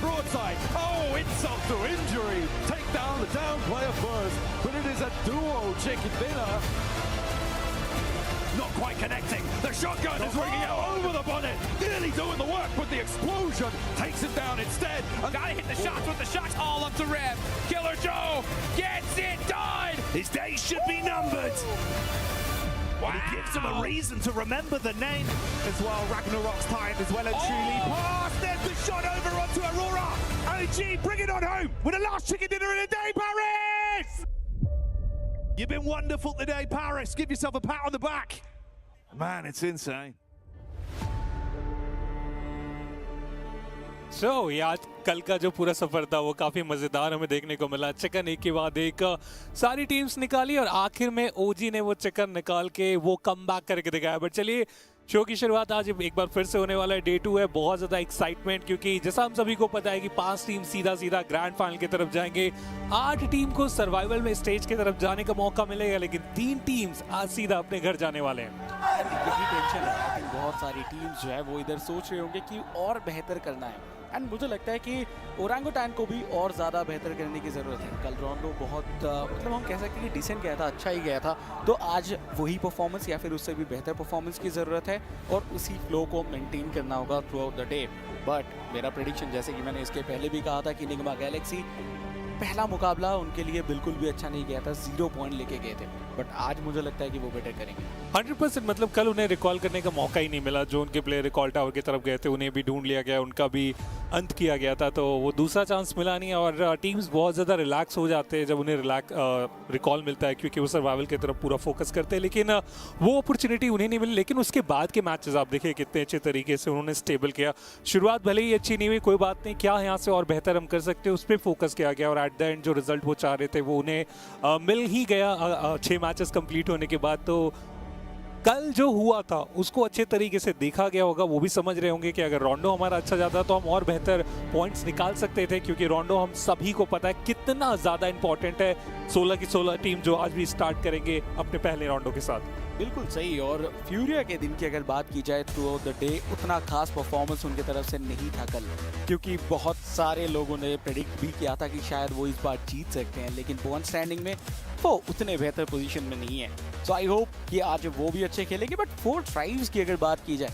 broadside. Oh, insult to injury. Take down the down player first, but it is a duo chicken dinner. Not quite connecting. The shotgun is ringing out over the bonnet. Nearly doing the work, but the explosion takes him down instead. And Gotta hit the shots with the shots all up to Rev. Killer Joe gets it done. his days should be numbered. Wow. And he gives him a reason to remember the name as well. Ragnarok's time is well and truly past. There's the shot over onto Aurora. OG, bring it on home with the last chicken dinner in the day, Paris! You've been wonderful today, Paris. Give yourself a pat on the back. Man, it's insane. So, ये आज कल का जो पूरा सफर था वो काफी मजेदार हमें देखने को मिला। चिकन एक के बाद एक सारी टीम्स निकाली और आखिर में ओजी ने वो चिकन निकाल के वो कमबैक करके दिखाया। बट चलिए, शो की शुरुआत आज एक बार फिर से होने वाला है। डे 2 है, बहुत ज्यादा एक्साइटमेंट, क्योंकि जैसा हम सभी को पता है कि 5 टीम सीधा सीधा ग्रैंड फाइनल की तरफ जाएंगे। 8 टीम को सर्वाइवल में स्टेज की तरफ जाने का मौका मिलेगा, लेकिन 3 टीम्स आज सीधा अपने घर जाने वाले हैं। यही टेंशन है। आई थिंक बहुत सारी टीम्स जो है वो इधर सोच रहे होंगे कि और बेहतर करना है। एंड मुझे लगता है कि ओरांगुटान को भी और ज़्यादा बेहतर करने की ज़रूरत है। कल रोंडो बहुत मतलब हम कह सकते हैं कि डिसेंट गया था, अच्छा ही गया था। तो आज वही परफॉर्मेंस या फिर उससे भी बेहतर परफॉर्मेंस की ज़रूरत है और उसी फ्लो को मेंटेन करना होगा through out the day. But मेरा प्रेडिक्शन, जैसे कि मैंने इसके पहले भी कहा था, कि निगमा गैलेक्सी पहला मुकाबला उनके लिए बिल्कुल भी अच्छा नहीं गया था, 0 पॉइंट लेके गए थे। बट आज मुझे लगता है कि वो बेटर करेंगे। 100% मतलब कल उन्हें रिकॉल करने का मौका ही नहीं मिला। जो उनके प्लेयर रिकॉल टावर की तरफ गए थे उन्हें भी ढूंढ लिया गया, उनका भी अंत किया गया था, तो वो दूसरा चांस मिला नहीं। और टीम्स बहुत ज़्यादा रिलैक्स हो जाते हैं जब उन्हें रिकॉल मिलता है, क्योंकि वो सर्वाइवल की तरफ पूरा फोकस करते हैं। लेकिन वो अपॉर्चुनिटी उन्हें नहीं मिली। लेकिन उसके बाद के मैचेस आप देखिए कितने अच्छे तरीके से उन्होंने स्टेबल किया। शुरुआत भले ही अच्छी नहीं हुई, कोई बात नहीं, क्या यहाँ से और बेहतर हम कर सकते हैं उस पर फोकस किया गया। और एट द एंड जो रिजल्ट वो चाह रहे थे वो उन्हें मिल ही गया 6 मैचेस कंप्लीट होने के बाद। तो कल जो हुआ था उसको अच्छे तरीके से देखा गया होगा। वो भी समझ रहे होंगे कि अगर रोंडो हमारा अच्छा जाता तो हम और बेहतर पॉइंट्स निकाल सकते थे, क्योंकि रोंडो हम सभी को पता है कितना ज़्यादा इंपॉर्टेंट है। 16 की 16 टीम जो आज भी स्टार्ट करेंगे अपने पहले राउंडों के साथ। बिल्कुल सही। और फ्यूरिया के दिन की अगर बात की जाए थ्रू आउट द डे उतना खास परफॉर्मेंस उनकी तरफ से नहीं था कल, क्योंकि बहुत सारे लोगों ने प्रेडिक्ट भी किया था कि शायद वो इस बार जीत सकते हैं, लेकिन पॉइंट स्टैंडिंग में वो उतने बेहतर पोजीशन में नहीं है। सो आई होप कि आज वो भी अच्छे खेलेंगे। बट 4 ट्राइब्स की अगर बात की जाए,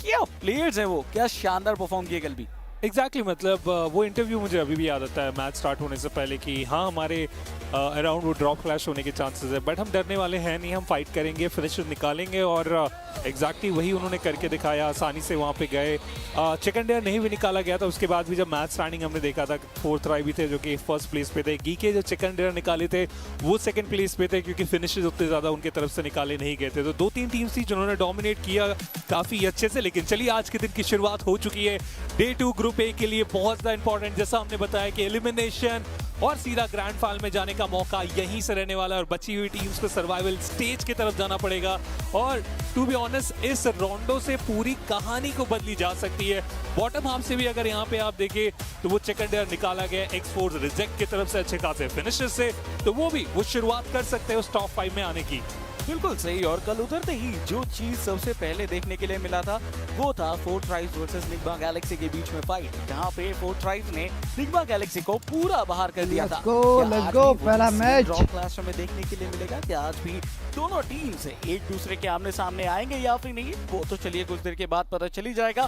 क्या प्लेयर्स हैं वो, क्या शानदार परफॉर्म किए कल भी। एग्जैक्टली मतलब वो इंटरव्यू मुझे अभी भी याद आता है मैच स्टार्ट होने से पहले, कि हाँ हमारे अराउंड वो ड्रॉप क्लैश होने के चांसेस है, बट हम डरने वाले हैं नहीं, हम फाइट करेंगे, फिनिशर निकालेंगे। और एग्जैक्टली वही उन्होंने करके दिखाया। आसानी से वहाँ पे गए। चिकन डिनर नहीं भी निकाला गया था, उसके बाद भी जब मैच स्टैंडिंग हमने देखा था 4 ट्राइब भी थे जो कि फर्स्ट प्लेस पे थे। गी के जो चिकन डिनर निकाले थे वो सेकंड प्लेस पे थे, क्योंकि फिनिशेस उतने ज़्यादा उनके तरफ से निकाले नहीं गए थे। तो 2-3 टीम्स थी जिन्होंने डोमिनेट किया काफ़ी अच्छे से। लेकिन चलिए, आज के दिन की शुरुआत हो चुकी है। डे 2 ग्रुप ए के लिए बहुत ज़्यादा इंपॉर्टेंट, जैसा हमने बताया कि एलिमिनेशन और सीधा ग्रैंड फाइनल में जाने का मौका यहीं से रहने वाला है। और बची हुई टीम्स को सर्वाइवल स्टेज की तरफ जाना पड़ेगा। और टू बी ऑनेस्ट, इस रोंडो से पूरी कहानी को बदली जा सकती है। बॉटम हाफ से भी अगर यहाँ पे आप देखें तो वो चिकन डिनर निकाला गया X4 रिजेक्ट की तरफ से अच्छे खासे फिनिशेस से, तो वो शुरुआत कर सकते हैं उस टॉप 5 में आने की। बिल्कुल सही। और कल उतरते ही जो चीज सबसे पहले देखने के लिए मिला था वो था 4 ट्राइब्स वर्सेस निगमा गैलेक्सी के बीच में फाइट, जहां पे 4 ट्राइब्स ने निगमा गैलेक्सी को पूरा बाहर कर दिया था। लेट्स गो पहला मैच ड्रॉप क्लैश में देखने के लिए मिलेगा कि आज भी दोनों टीम से एक दूसरे के आमने सामने आएंगे या फिर नहीं, वो तो चलिए कुछ देर के बाद पता चली जाएगा।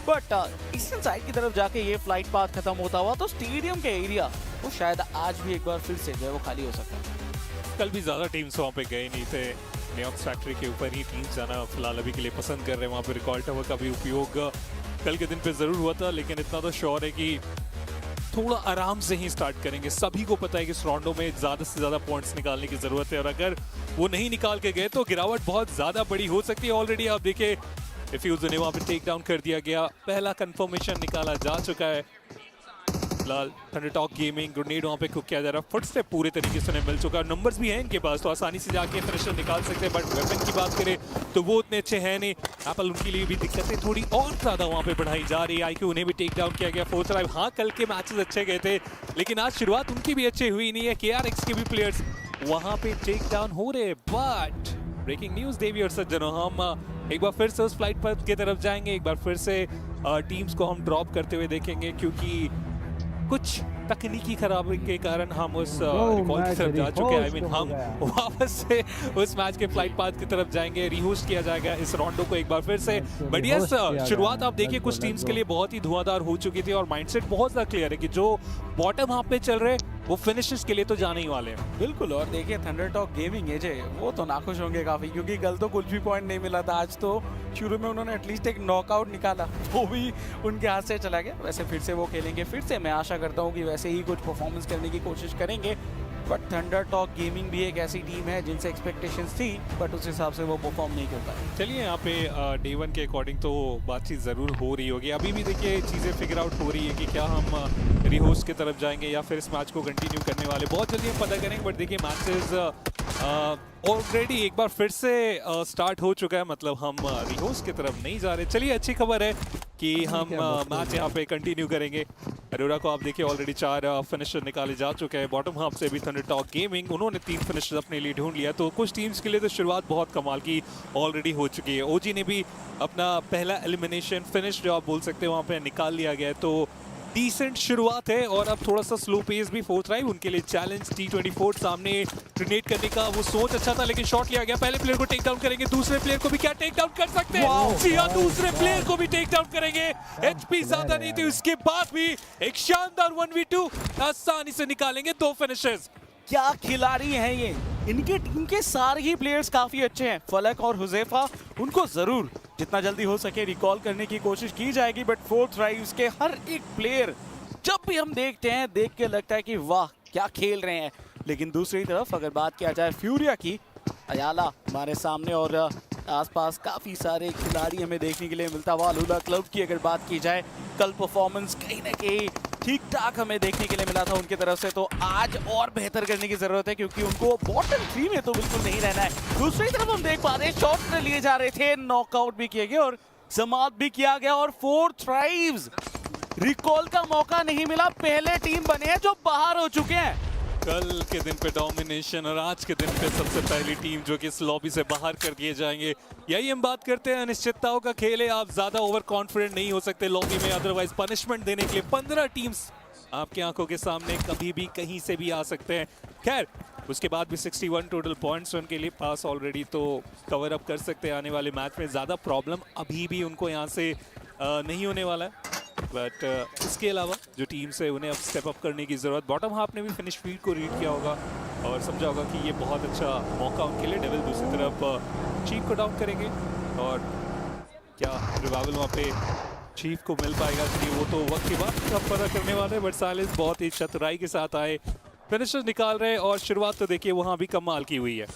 बट ईस्टर्न साइड की तरफ जाके ये फ्लाइट पाथ खत्म होता हुआ तो स्टेडियम के एरिया वो शायद आज भी एक बार फिर से जो है वो खाली हो सकता है। कल भी ज़्यादा टीम्स वहाँ पे गए नहीं थे। न्यूयॉर्क फैक्ट्री के ऊपर ही टीम्स जाना फिलहाल अभी के लिए पसंद कर रहे हैं। वहाँ पे रिकॉल टावर का भी उपयोग कल के दिन पे ज़रूर हुआ था, लेकिन इतना तो श्योर है कि थोड़ा आराम से ही स्टार्ट करेंगे। सभी को पता है कि इस राउंडों में ज़्यादा से ज़्यादा पॉइंट्स निकालने की ज़रूरत है, और अगर वो नहीं निकाल के गए तो गिरावट बहुत ज़्यादा बड़ी हो सकती है। ऑलरेडी आप देखिए डिफ्यूजर ने वहाँ पे टेक डाउन कर दिया गया, पहला कंफर्मेशन निकाला जा चुका है। फिलहाल थंडरटॉक गेमिंग ग्रेनेड वहाँ पे कुक किया जा रहा है। फुटस्टेप पूरे तरीके से उन्हें मिल चुका है, नंबर्स भी हैं इनके पास, तो आसानी से जाके फिनिशर निकाल सकते हैं। बट वेपन की बात करें तो वो उतने अच्छे हैं नहीं। एप्पल उनके लिए भी दिक्कतें थोड़ी और ज़्यादा वहाँ पे बढ़ाई जा रही है। आईक्यू उन्हें भी टेक डाउन किया गया। 4 ट्राइब, हाँ कल के मैचेस अच्छे गए थे, लेकिन आज शुरुआत उनकी भी अच्छी हुई नहीं है। KRX के भी प्लेयर्स वहाँ पे टेक डाउन हो रहे। बट ब्रेकिंग न्यूज़ देवी और सज्जनों, हम एक बार फिर से उस फ्लाइट पर की तरफ जाएंगे। एक बार फिर से टीम्स को हम ड्रॉप करते हुए देखेंगे, क्योंकि कुछ तकनीकी खराबी के कारण हम उस रिकॉल की तरफ जा चुके हैं। आई मीन हम वापस से उस मैच के फ्लाइट पाथ की तरफ जाएंगे, रीहोस्ट किया जाएगा इस राउंडो को एक बार फिर से। बट यस, शुरुआत आप देखिए कुछ टीम्स के लिए बहुत ही धुआंधार हो चुकी थी और माइंडसेट बहुत ज्यादा क्लियर है कि जो बॉटम हाफ पे चल रहे वो फिनिशेस के लिए तो जाने ही वाले हैं। बिल्कुल, और देखिए थंडर टॉक गेमिंग है जे, वो तो नाखुश होंगे काफी, क्योंकि कल तो कुछ भी पॉइंट नहीं मिला था। आज तो शुरू में उन्होंने एटलीस्ट एक नॉकआउट निकाला, वो भी उनके हाथ से चला गया। वैसे फिर से वो खेलेंगे, फिर से मैं आशा करता हूँ कि वैसे ही कुछ परफॉर्मेंस करने की कोशिश करेंगे। बट थंडर टॉक गेमिंग भी एक ऐसी टीम है जिनसे एक्सपेक्टेशंस थी, बट उस हिसाब से वो परफॉर्म नहीं कर पाए। चलिए यहाँ पे डे 1 के अकॉर्डिंग तो बातचीत ज़रूर हो रही होगी। अभी भी देखिए चीज़ें फिगर आउट हो रही है कि क्या हम रीहोस्ट की तरफ जाएंगे या फिर इस मैच को कंटिन्यू करने वाले, बहुत जल्दी हम पता करेंगे। बट देखिए मैचेस ऑलरेडी एक बार फिर से स्टार्ट हो चुका है, मतलब हम रीहोस्ट की तरफ नहीं जा रहे। चलिए अच्छी खबर है कि हम मैच यहाँ पे कंटिन्यू करेंगे। अरोरा को आप देखिए ऑलरेडी 4 फिनिशर निकाले जा चुके हैं बॉटम हाफ से भी। थंडर टॉक गेमिंग उन्होंने 3 फिनिशर अपने लिए ढूंढ लिया, तो कुछ टीम्स के लिए तो शुरुआत बहुत कमाल की ऑलरेडी हो चुकी है। ओजी ने भी अपना पहला एलिमिनेशन फिनिश जो आप बोल सकते हैं वहाँ पे निकाल लिया गया है, तो डिसेंट शुरुआत है। और अब थोड़ा सा स्लो पेस भी फोर्थ राइव उनके लिए चैलेंज T24 सामने ग्रेनेड करने का वो सोच अच्छा था, लेकिन शॉट लिया गया। पहले प्लेयर को टेक डाउन करेंगे, दूसरे प्लेयर को भी क्या टेक डाउन कर सकते हैं? जी हाँ, दूसरे प्लेयर को भी टेक डाउन करेंगे। एचपी ज्यादा नहीं थी, उसके बाद भी एक शानदार 1v2 आसानी से निकालेंगे 2 फिनिशेस। क्या खिलाड़ी हैं ये, इनके टीम के सारे ही प्लेयर्स काफी अच्छे हैं। फलक और हुजैफा, उनको जरूर जितना जल्दी हो सके रिकॉल करने की कोशिश की जाएगी। बट फोर्थ राइव्स के हर एक प्लेयर जब भी हम देखते हैं, देख के लगता है कि वाह क्या खेल रहे हैं। लेकिन दूसरी तरफ अगर बात किया जाए फ्यूरिया की, अयाला हमारे सामने और आसपास काफी सारे खिलाड़ी हमें देखने के लिए मिलता हुआ। लूला क्लब की अगर बात की जाए, कल परफॉर्मेंस कहीं ना कहीं ठीक ठाक हमें देखने के लिए मिला था उनकी तरफ से, तो आज और बेहतर करने की जरूरत है क्योंकि उनको बॉटम 3 में तो बिल्कुल नहीं रहना है। दूसरी तरफ हम देख पा रहे हैं शॉट लिए जा रहे थे, नॉकआउट भी किए गए और समाप्त भी किया गया। और फोर्थ राइव्स रिकॉल का मौका नहीं मिला, पहले टीम बने हैं जो बाहर हो चुके हैं। कल के दिन पे डोमिनेशन और आज के दिन पे सबसे पहली टीम जो कि इस लॉबी से बाहर कर दिए जाएंगे। यही हम बात करते हैं, अनिश्चितताओं का खेल है। आप ज्यादा ओवर कॉन्फिडेंट नहीं हो सकते लॉबी में, अदरवाइज पनिशमेंट देने के लिए 15 टीम्स आपकी आंखों के सामने कभी भी कहीं से भी आ सकते हैं। खैर उसके बाद भी 61 टोटल पॉइंट्स उनके लिए पास ऑलरेडी, तो कवर अप कर सकते हैं आने वाले मैच में। ज़्यादा प्रॉब्लम अभी भी उनको यहाँ से नहीं होने वाला है। बट इसके अलावा जो टीम्स है उन्हें अब स्टेप अप करने की ज़रूरत। बॉटम हाफ ने भी फिनिश फील्ड को रीड किया होगा और समझा होगा कि ये बहुत अच्छा मौका उनके लिए। डेविल दूसरी तरफ चीफ को डाउन करेंगे और क्या रिवाइवल वहाँ पे चीफ को मिल पाएगा कि वो तो वक्त के बाद अब पता करने वाले हैं। बट साइलेंस बहुत ही चतुराई के साथ आए, फिनिशर्स निकाल रहे हैं और शुरुआत तो देखिए वहाँ भी कमाल की हुई है।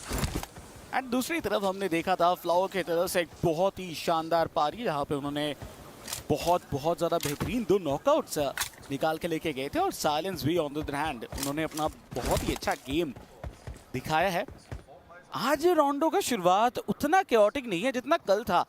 एंड दूसरी तरफ हमने देखा था फ्लावर की तरफ से एक बहुत ही शानदार पारी जहाँ पे उन्होंने बहुत ज़्यादा बेहतरीन 2 नॉकआउट्स निकाल के लेके गए थे। और साइलेंस भी ऑन द अदर हैंड उन्होंने अपना बहुत ही अच्छा गेम दिखाया है। आज राउंडो का शुरुआत उतना कैओटिक नहीं है जितना कल था,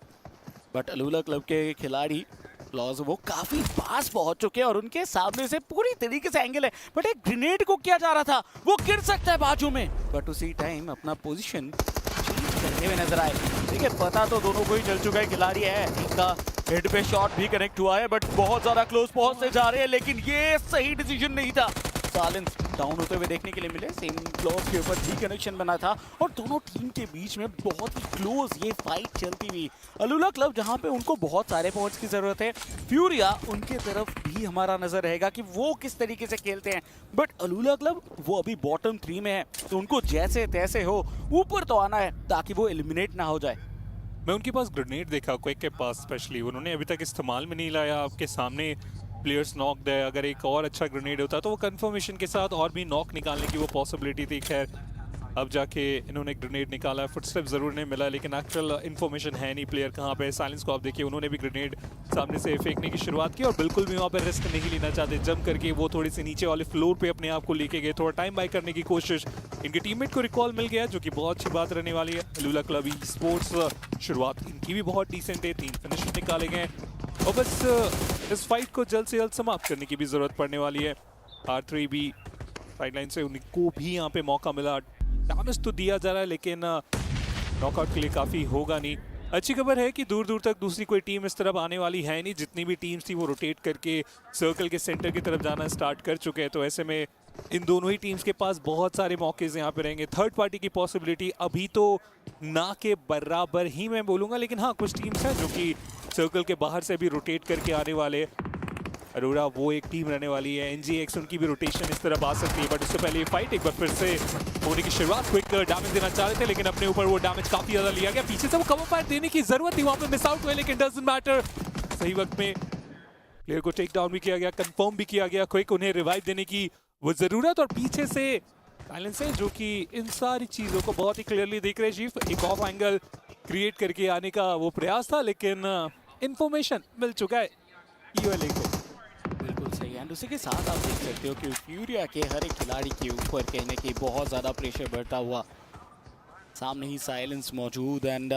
बट अलूला क्लब के खिलाड़ी वो काफी पास पहुंच चुके हैं और उनके सामने से पूरी तरीके से एंगल है। बट एक ग्रेनेड को क्या जा रहा था, वो गिर सकता है बाजू में, बट उसी टाइम अपना पोजीशन चेंज करते हुए नजर आए। ठीक है, पता तो दोनों को ही चल चुका है खिलाड़ी है, इनका हेड पे शॉट भी कनेक्ट हुआ है, बट बहुत ज्यादा क्लोज पहुंचते जा रहे हैं, लेकिन ये सही डिसीजन नहीं था। साइलेंस डाउन होते हुए देखने के लिए मिले, सेम ब्लॉक के ऊपर भी कनेक्शन बना था और दोनों टीम के बीच में बहुत ही क्लोज ये फाइट चलती हुई। अलूला क्लब जहां पे उनको बहुत सारे पॉइंट्स की जरूरत है, फ्यूरिया उनके तरफ भी हमारा नजर रहेगा कि वो किस तरीके से खेलते हैं। बट अलूला क्लब वो अभी बॉटम 3 में है, तो उनको जैसे तैसे हो ऊपर तो आना है ताकि वो एलिमिनेट ना हो जाए। मैं उनके पास ग्रेनेड देखा, क्विक के पास स्पेशली, उन्होंने अभी तक इस्तेमाल में नहीं लाया। आपके सामने प्लेयर्स नॉक है, अगर एक और अच्छा ग्रेनेड होता तो वो कंफर्मेशन के साथ और भी नॉक निकालने की वो पॉसिबिलिटी थी। खैर अब जाके इन्होंने ग्रेनेड निकाला, फुटस्टेप जरूर नहीं मिला, लेकिन एक्चुअल इन्फॉर्मेशन है नहीं प्लेयर कहाँ पे। साइलेंस को आप देखिए, उन्होंने भी ग्रेनेड सामने से फेंकने की शुरुआत की और बिल्कुल भी वहाँ पे रिस्क नहीं लेना चाहते। जम करके वो थोड़ी सी नीचे वाले फ्लोर पे अपने आप को लेके गए, थोड़ा टाइम बाय करने की कोशिश। इनके टीममेट को रिकॉल मिल गया जो कि बहुत अच्छी बात रहने वाली है। लूला क्लब स्पोर्ट्स शुरुआत इनकी भी बहुत डिसेंट है, 3 फिनिश निकाले गए और बस इस फाइट को जल्द से जल्द समाप्त करने की भी जरूरत पड़ने वाली है। R3 भी साइडलाइन से उनको भी यहाँ पे मौका मिला, डैमेज तो दिया जा रहा है लेकिन नॉकआउट के लिए काफ़ी होगा नहीं। अच्छी खबर है कि दूर दूर तक दूसरी कोई टीम इस तरफ आने वाली है नहीं। जितनी भी टीम्स थी वो रोटेट करके सर्कल के सेंटर की तरफ जाना स्टार्ट कर चुके हैं। तो ऐसे में इन दोनों ही टीम्स के पास बहुत सारे मौकेज यहाँ पे रहेंगे। थर्ड पार्टी की पॉसिबिलिटी अभी तो ना के बराबर ही मैं बोलूँगा, लेकिन हाँ कुछ टीम्स हैं जो कि सर्कल के बाहर से भी रोटेट करके आने वाले। अरोरा वो एक टीम रहने वाली है, NGX उनकी भी रोटेशन इस तरफ आ सकती है। बट उससे पहले ये फाइट एक बार फिर से होने की शुरुआत। क्विक डैमेज देना चाह रहे थे लेकिन अपने ऊपर वो डैमेज काफी ज्यादा लिया गया। पीछे से वो कवर फायर देने की जरूरत थी, वहां पे मिस आउट हुए, लेकिन डजंट मैटर। सही वक्त में प्लेयर को टेक डाउन भी किया गया, कंफर्म भी किया गया। क्विक उन्हें रिवाइव देने की वो जरूरत, और पीछे से साइलेंस है जो कि इन सारी चीजों को बहुत ही क्लियरली देख रहे हैं। चीफ एक ऑफ एंगल क्रिएट करके आने का वो प्रयास था, लेकिन इंफॉर्मेशन मिल चुका है यूएलए को। बिल्कुल सही है। एंड उसी के साथ आप देख सकते हो कि फ्यूरिया के हर एक खिलाड़ी के ऊपर कहीं ना कहीं बहुत ज़्यादा प्रेशर बढ़ता हुआ, सामने ही साइलेंस मौजूद। एंड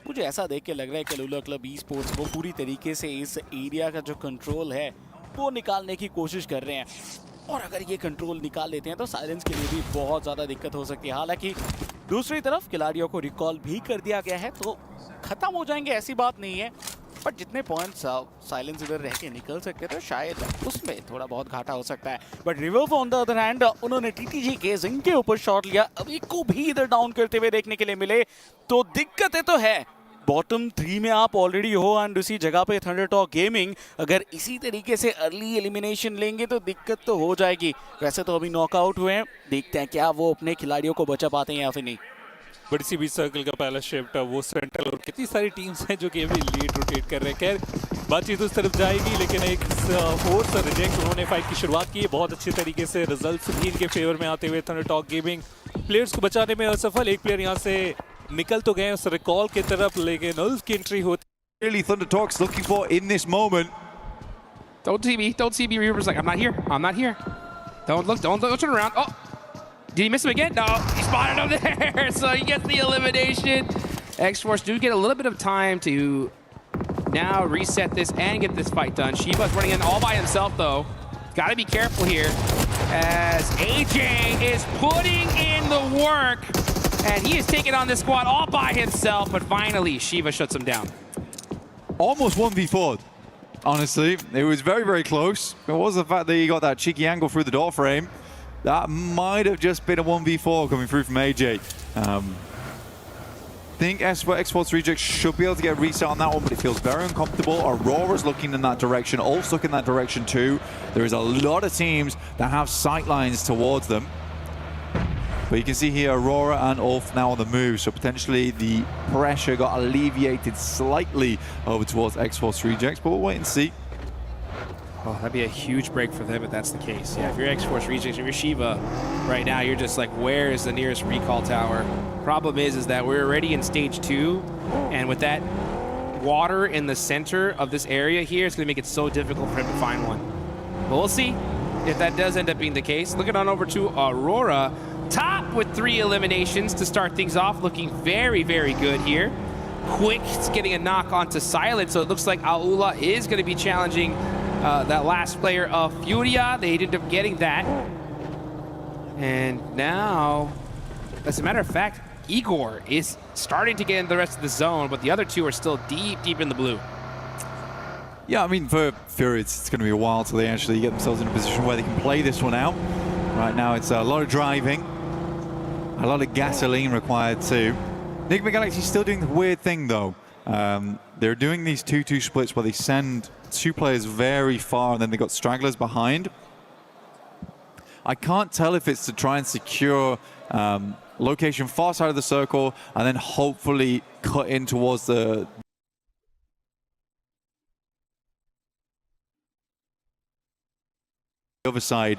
मुझे ऐसा देख के लग रहा है कि लूला क्लब ई स्पोर्ट्स वो पूरी तरीके से इस एरिया का जो कंट्रोल है वो निकालने की कोशिश कर रहे हैं। और अगर ये कंट्रोल निकाल लेते हैं तो साइलेंस के लिए भी बहुत ज़्यादा दिक्कत हो सकती है। हालांकि दूसरी तरफ खिलाड़ियों को रिकॉल भी कर दिया गया है तो ख़त्म हो जाएंगे ऐसी बात नहीं है। बट जितने पॉइंट्स साइलेंस इधर रह के निकल सकते थे शायद उसमें थोड़ा बहुत घाटा हो सकता है। But रिवर्व on the other hand उन्होंने टीटीजी के जिंग के ऊपर शॉट लिया, अभी को भी इधर डाउन करते हुए देखने के लिए मिले। तो दिक्कतें तो है, बॉटम 3 में आप ऑलरेडी हो एंड उसी जगह पे थंडर टॉक गेमिंग अगर इसी तरीके से अर्ली एलिमिनेशन लेंगे तो दिक्कत तो हो जाएगी। वैसे तो अभी नॉकआउट हुए हैं, देखते हैं क्या वो अपने खिलाड़ियों को बचा पाते हैं या फिर नहीं। बट इसी बीच सर्कल का पहला शिफ्ट वो सेंट्रल, और कितनी सारी टीम्स हैं जो कि अभी लीड रोटेट कर रहे हैं। खैर बातचीत उस तरफ जाएगी, लेकिन एक फोर्स रिजेक्ट उन्होंने फाइट की शुरुआत की है बहुत अच्छी तरीके से, रिजल्ट्स भी इनके फेवर में आते हुए थंडर टॉक गेमिंग प्लेयर्स को बचाने में असफल। एक प्लेयर यहाँ से निकल तो गए उस रिकॉल की तरफ, लेकिन उल्फ की एंट्री होती। Really Thunder Talk's looking for in this moment. Don't see me. Reaper's like, I'm not here. Don't turn around. Oh, did he miss him again? No, he spotted him there, so he gets the elimination. X-Force do get a little bit of time to now reset this and get this fight done. Shiva's running in all by himself, though. Got to be careful here, as AJ is putting in the work, and he is taking on this squad all by himself, but finally Shiva shuts him down. Almost 1v4'd, honestly. It was very, very close. It was the fact that he got that cheeky angle through the door frame. That might have just been a 1v4 coming through from AJ. Think Esports Rejects should be able to get a reset on that one, but it feels very uncomfortable. Aurora's looking in that direction, Ulf's looking in that direction too. There is a lot of teams that have sight lines towards them. But you can see here Aurora and Ulf now on the move, so potentially the pressure got alleviated slightly over towards X-Force Rejects, but we'll wait and see. Oh, that'd be a huge break for them if that's the case. Yeah, if you're X-Force Rejects, if you're Shiva, right now you're just like, where is the nearest recall tower? Problem is that we're already in stage 2, and with that water in the center of this area here, it's gonna make it so difficult for him to find one. But we'll see if that does end up being the case. Looking on over to Aurora, top with 3 eliminations to start things off, looking very, very good here. Quick getting a knock onto Silent, so it looks like Aula is going to be challenging that last player of Furia. They ended up getting that. And now, as a matter of fact, Igor is starting to get in the rest of the zone, but the other two are still deep, deep in the blue. Yeah, I mean, for Fury, it's going to be a while till they actually get themselves in a position where they can play this one out. Right now, it's a lot of driving, a lot of gasoline required too. Enigma Galaxy's still doing the weird thing though. They're doing these 2-2 splits where they send 2 players very far and then they got stragglers behind. I can't tell if it's to try and secure location far side of the circle and then hopefully cut in towards the other side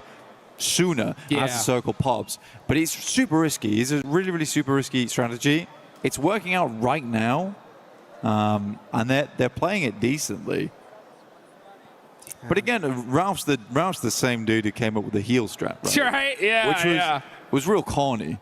sooner as the circle pops. But it's super risky. It's a really, really super risky strategy. It's working out right now, and they're playing it decently. But again, Ralph's the same dude who came up with the heel strap, right? Right? Yeah, Which was real corny.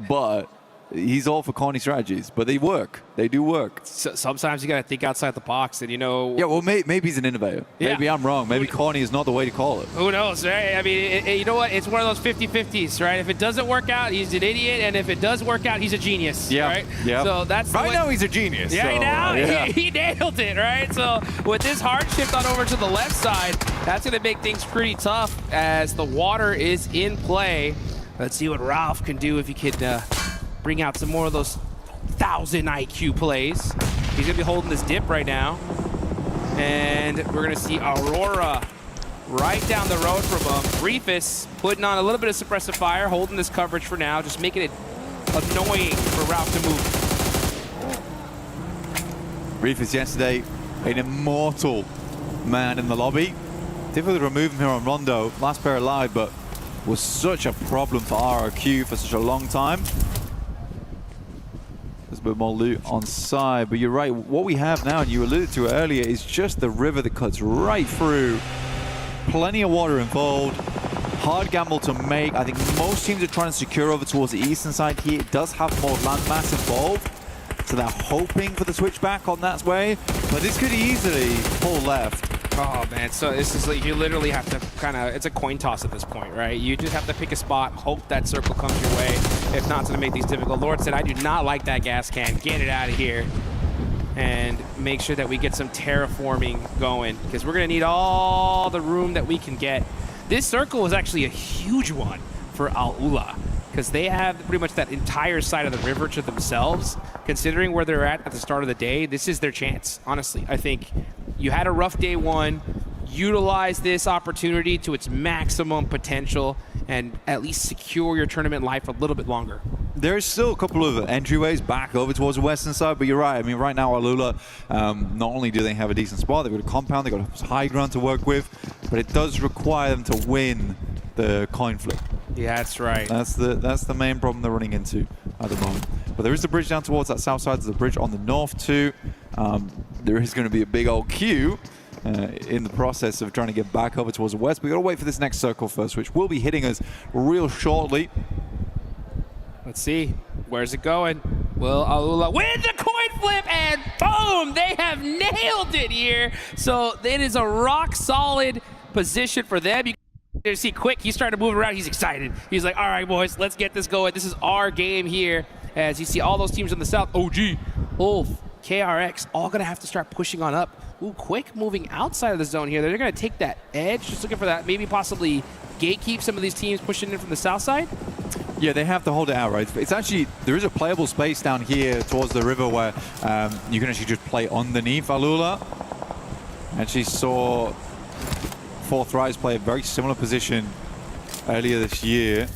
But he's all for corny strategies, but they work. They do work. So, sometimes you got to think outside the box, and you know. Yeah, well, maybe he's an innovator. Yeah. Maybe I'm wrong. Maybe corny is not the way to call it. Who knows, right? I mean, you know what? It's one of those 50-50s, right? If it doesn't work out, he's an idiot, and if it does work out, he's a genius, Yeah. right? Yeah. So that's right now he's a genius. Yeah, so, now yeah. he nailed it, right? So with this hard shift on over to the left side, that's going to make things pretty tough as the water is in play. Let's see what Ralph can do if he can bring out some more of those 1,000 IQ plays. He's going to be holding this dip right now. And we're going to see Aurora right down the road from him. Reefus putting on a little bit of suppressive fire, holding this coverage for now, just making it annoying for Ralph to move. Reefus yesterday, an immortal man in the lobby. Difficult to remove him here on Rondo. Last pair alive, but was such a problem for RRQ for such a long time. There's a bit more loot on side, but you're right. What we have now, and you alluded to it earlier, is just the river that cuts right through. Plenty of water involved. Hard gamble to make. I think most teams are trying to secure over towards the eastern side here. It does have more landmass involved, so they're hoping for the switchback on that way, but this could easily pull left. Oh man, so this is like you literally have to kind of, it's a coin toss at this point, right? You just have to pick a spot, hope that circle comes your way. If not, it's gonna make these difficult. Lord said, I do not like that gas can. Get it out of here. And make sure that we get some terraforming going, because we're gonna need all the room that we can get. This circle is actually a huge one for Al Ula, because they have pretty much that entire side of the river to themselves. Considering where they're at the start of the day, this is their chance, honestly. I think you had a rough day one, utilize this opportunity to its maximum potential, and at least secure your tournament life a little bit longer. There's still a couple of entryways back over towards the western side, but you're right. I mean, right now, Alula, not only do they have a decent spot, they've got a compound, they've got a high ground to work with, but it does require them to win the coin flip. Yeah, that's right. That's the main problem they're running into at the moment. But there is the bridge down towards that south side. There's the bridge on the north too. There is going to be a big old queue in the process of trying to get back over towards the west. We got to wait for this next circle first, which will be hitting us real shortly. Let's see. Where's it going? Will Alula win the coin flip? And boom! They have nailed it here. So it is a rock solid position for them. You see Quick, he's starting to move around. He's excited. He's like, all right, boys, let's get this going. This is our game here. As you see all those teams on the south, OG, Wolf, KRX, all going to have to start pushing on up. Ooh, Quick moving outside of the zone here. They're going to take that edge, just looking for that, maybe possibly gatekeep some of these teams pushing in from the south side. Yeah, they have to hold it out, right? It's actually, there is a playable space down here towards the river where you can actually just play underneath Alula. Actually saw Fourth Rise play a very similar position earlier this year.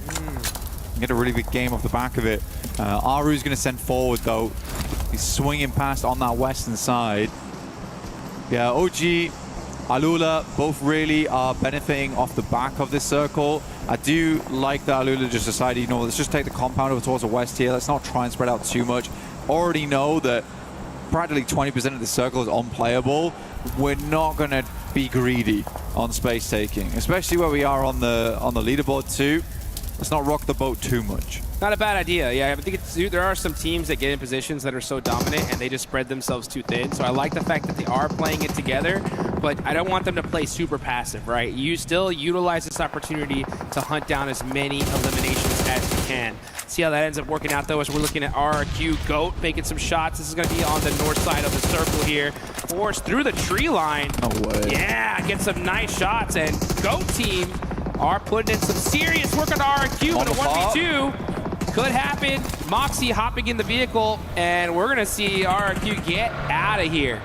Get a really big game off the back of it. Aru's going to send forward though. He's swinging past on that western side. Yeah, OG, Alula, both really are benefiting off the back of this circle. I do like that Alula just decided, you know, let's just take the compound over towards the west here. Let's not try and spread out too much. Already know that practically 20% of the circle is unplayable. We're not going to be greedy on space taking, especially where we are on the leaderboard too. Let's not rock the boat too much. Not a bad idea. Yeah, I think there are some teams that get in positions that are so dominant and they just spread themselves too thin. So I like the fact that they are playing it together, but I don't want them to play super passive, right? You still utilize this opportunity to hunt down as many eliminations as you can. See how that ends up working out though, as we're looking at RRQ Goat making some shots. This is going to be on the north side of the circle here. Forced through the tree line. No way. Yeah, get some nice shots, and Goat team are putting in some serious work on RRQ in a 1v2. Could happen. Moxie hopping in the vehicle, and we're going to see RRQ get out of here.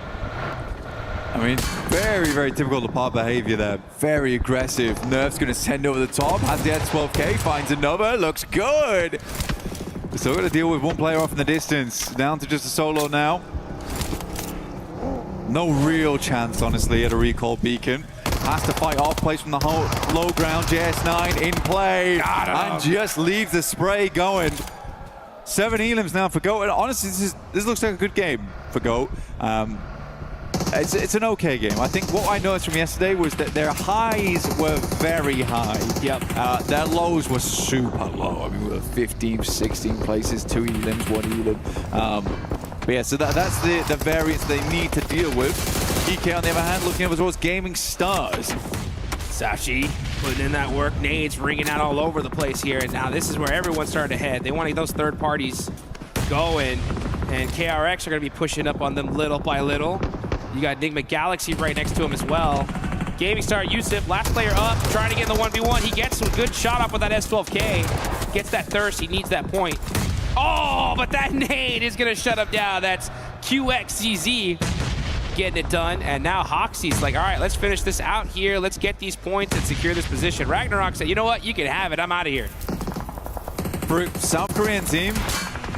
I mean, very, very typical Lepar behavior there. Very aggressive. Nerf's going to send over the top. Has the X12K, finds another. Looks good. Still got to deal with one player off in the distance. Down to just a solo now. No real chance, honestly, at a recall beacon. Has to fight off place from the low ground. JS9 in play. And just leaves the spray going. 7 elims now for Goat. And honestly, this looks like a good game for Goat. it's an okay game. I think what I noticed from yesterday was that their highs were very high. Yep. Their lows were super low. I mean, we were 15, 16 places, 2 elims, 1 elim. But yeah, so that's the variance they need to deal with. GK, on the other hand, looking up as well as gaming stars. Sashi putting in that work, nades ringing out all over the place here, and now this is where everyone's starting to head. They want those third parties going, and KRX are going to be pushing up on them little by little. You got Enigma Galaxy right next to him as well. Gaming Star Yusuf, last player up, trying to get in the 1v1. He gets some good shot off with that S12K. Gets that thirst, he needs that point. Oh, but that nade is going to shut him down. That's QXCZ getting it done. And now Hoxie's like, all right, let's finish this out here. Let's get these points and secure this position. Ragnarok said, you know what? You can have it. I'm out of here. For a South Korean team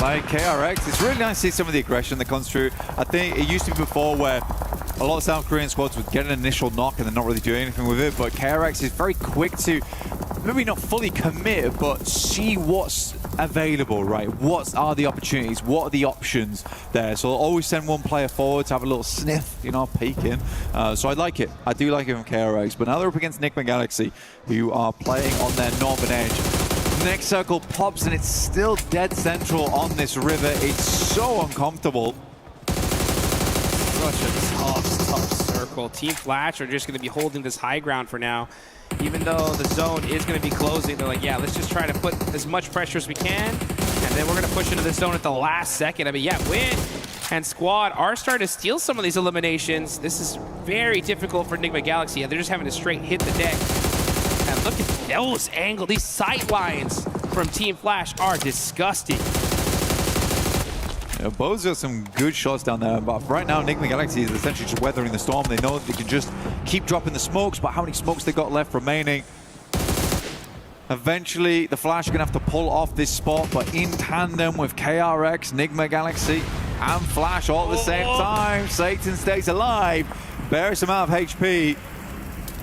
like KRX, it's really nice to see some of the aggression that comes through. I think it used to be before where a lot of South Korean squads would get an initial knock and then not really do anything with it, but KRX is very quick to maybe not fully commit, but see what's available, right? What are the opportunities? What are the options there? So I'll always send one player forward to have a little sniff, you know, peek in. So I like it. I do like it from KRX, but now they're up against Enigma Galaxy, who are playing on their northern edge. Next circle pops, and it's still dead central on this river. It's so uncomfortable. Such a tough circle. Team Flash are just going to be holding this high ground for now. Even though the zone is going to be closing, they're like, yeah, let's just try to put as much pressure as we can, and then we're going to push into the zone at the last second. I mean, yeah, Win and Squad are starting to steal some of these eliminations. This is very difficult for Enigma Galaxy. They're just having to straight hit the deck. And look at those angles. These sight lines from Team Flash are disgusting. You know, Bo's got some good shots down there, but right now Enigma Galaxy is essentially just weathering the storm. They know they can just keep dropping the smokes, but how many smokes they got left remaining? Eventually, the Flash are going to have to pull off this spot, but in tandem with KRX, Enigma Galaxy, and Flash all at the same time. Satan stays alive, barest amount of HP.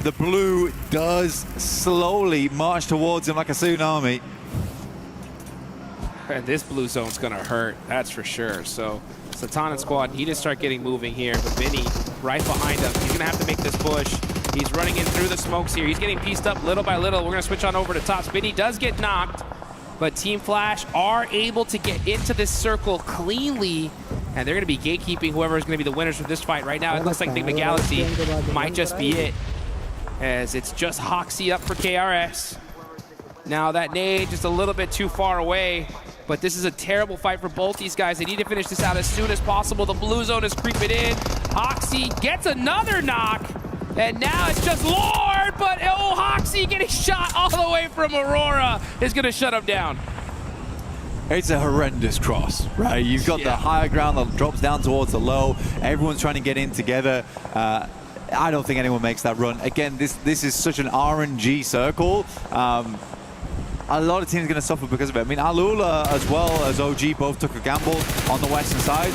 The blue does slowly march towards him like a tsunami. And this blue zone's gonna hurt, that's for sure. So Satan and Squad need to start getting moving here, but Vinny right behind him. He's gonna have to make this push. He's running in through the smokes here. He's getting pieced up little by little. We're gonna switch on over to top. Vinny does get knocked, but Team Flash are able to get into this circle cleanly, and they're gonna be gatekeeping whoever is gonna be the winners of this fight. Right now, it looks like Enigma Galaxy might just be it, as it's just Hoxie up for KRS. Now that nade just a little bit too far away, but this is a terrible fight for both these guys. They need to finish this out as soon as possible. The blue zone is creeping in. Hoxie gets another knock, and now it's just Lord, but oh, Hoxie getting shot all the way from Aurora is gonna shut him down. It's a horrendous cross, right? You've got the higher ground that drops down towards the low. Everyone's trying to get in together. I don't think anyone makes that run. Again, this is such an RNG circle. A lot of teams are going to suffer because of it. I mean, Alula as well as OG both took a gamble on the western side.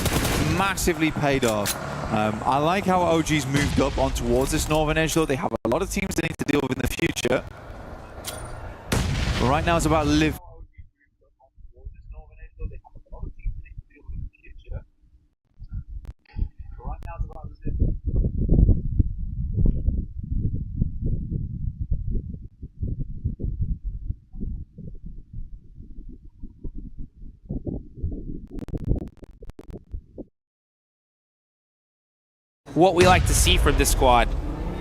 Massively paid off. I like how OG's moved up on towards this northern edge, though. They have a lot of teams they need to deal with in the future. But right now it's about live. What we like to see from this squad.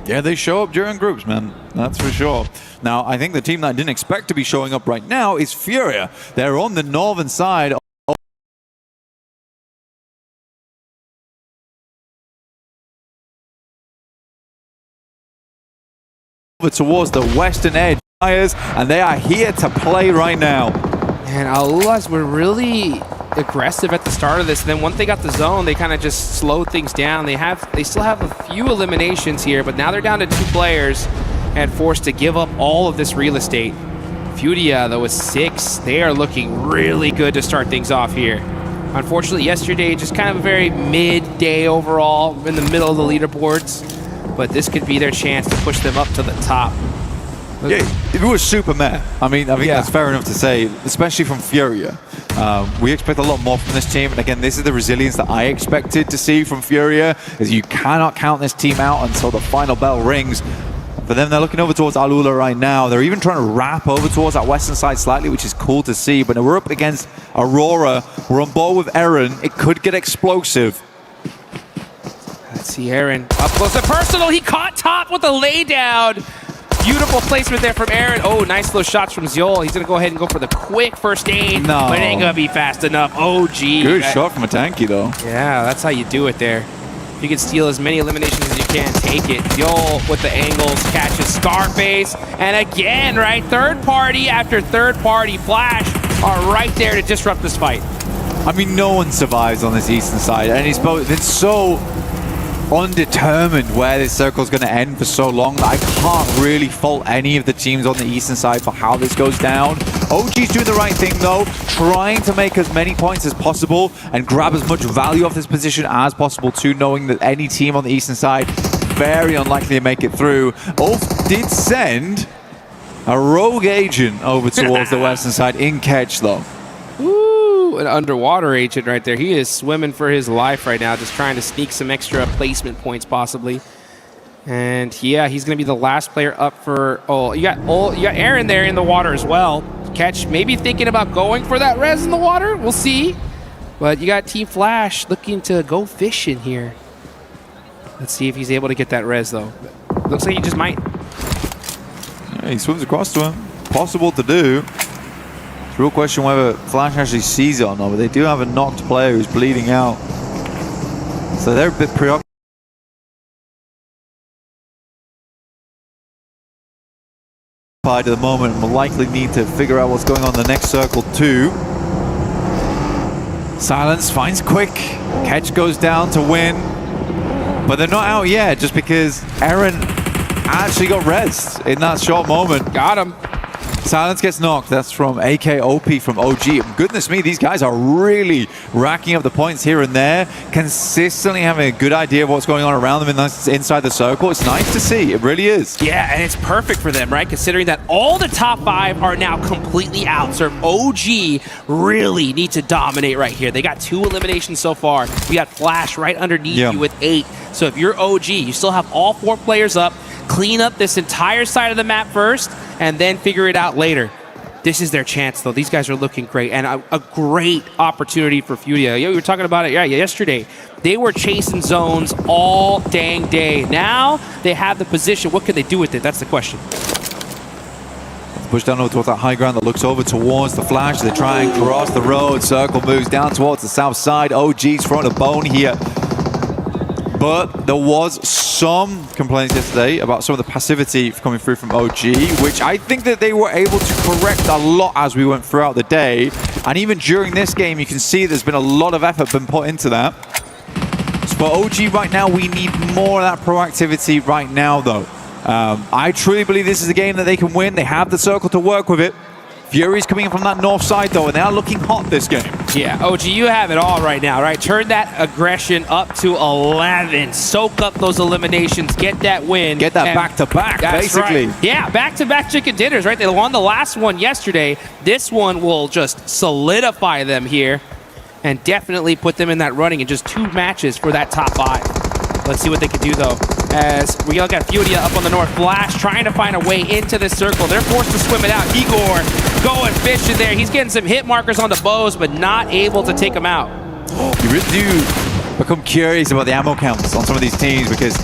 Yeah, they show up during groups, man. That's for sure. Now, I think the team that I didn't expect to be showing up right now is Furia. They're on the northern side. Over towards the western edge, and they are here to play right now. And Alulas were really aggressive at the start of this, and then once they got the zone, they kind of just slowed things down. They still have a few eliminations here, but now they're down to 2 players and forced to give up all of this real estate. Furia, though, with 6, they are looking really good to start things off here. Unfortunately, yesterday, just kind of a very mid-day overall, in the middle of the leaderboards, but this could be their chance to push them up to the top. Yeah, it was super meh. I think that's fair enough to say, especially from Furia. We expect a lot more from this team, and again, this is the resilience that I expected to see from Furia, is you cannot count this team out until the final bell rings. For them, they're looking over towards Alula right now. They're even trying to wrap over towards that western side slightly, which is cool to see, but we're up against Aurora. We're on board with Eren. It could get explosive. Let's see Eren up close and personal. He caught top with a laydown. Beautiful placement there from Eren. Oh, nice little shots from Zol. He's going to go ahead and go for the quick first aid. No. But it ain't going to be fast enough. OG. Good shot from a tanky, though. Yeah, that's how you do it there. You can steal as many eliminations as you can. Take it. Zol with the angles. Catches Scarface. And again, right? Third party after third party. Flash are right there to disrupt this fight. No one survives on this eastern side. And it's so undetermined where this circle is going to end for so long that I can't really fault any of the teams on the eastern side for how this goes down. OG's doing the right thing though, trying to make as many points as possible and grab as much value off this position as possible too, knowing that any team on the eastern side very unlikely to make it through. Ulf did send a rogue agent over towards the western side in catch though. An underwater agent right there. He is swimming for his life right now, just trying to sneak some extra placement points possibly. And yeah, he's going to be the last player up for you got Eren there in the water as well. Catch maybe thinking about going for that res in the water. We'll see. But you got Team Flash looking to go fishing here. Let's see if he's able to get that res though. Looks like he just might. Yeah, he swims across to him. Possible to do. It's a real question whether Flash actually sees it or not, but they do have a knocked player who's bleeding out. So they're a bit preoccupied at the moment and will likely need to figure out what's going on in the next circle too. Silence finds Quick. Catch goes down to win. But they're not out yet just because Eren actually got rezzed in that short moment. Got him. Silence gets knocked. That's from AKOP from OG. Goodness me, these guys are really racking up the points here and there, consistently having a good idea of what's going on around them inside the circle. It's nice to see. It really is. Yeah, and it's perfect for them, right? Considering that all the top 5 are now completely out. So OG really need to dominate right here. They got 2 eliminations so far. We got Flash right underneath you with 8. So if you're OG, you still have all 4 players up. Clean up this entire side of the map first, and then figure it out later. This is their chance, though. These guys are looking great, and a great opportunity for Furia. Yeah, we were talking about it yesterday. They were chasing zones all dang day. Now they have the position. What can they do with it? That's the question. Push down over towards that high ground that looks over towards the Flash. They try and cross the road. Circle moves down towards the south side. OG's throwing a bone here. But there was some complaints yesterday about some of the passivity coming through from OG, which I think that they were able to correct a lot as we went throughout the day. And even during this game, you can see there's been a lot of effort been put into that. So for OG right now, we need more of that proactivity right now, though. I truly believe this is a game that they can win. They have the circle to work with it. Fury's coming in from that north side, though, and they are looking hot this game. Yeah, OG, you have it all right now, right? Turn that aggression up to 11. Soak up those eliminations. Get that win. Get that back-to-back, basically. Right. Yeah, back-to-back chicken dinners, right? They won the last one yesterday. This one will just solidify them here and definitely put them in that running in just 2 matches for that top 5. Let's see what they can do, though. As we all got Furia up on the north. Flash trying to find a way into this circle. They're forced to swim it out. Igor going fishing there. He's getting some hit markers on the bows, but not able to take them out. You really do become curious about the ammo counts on some of these teams because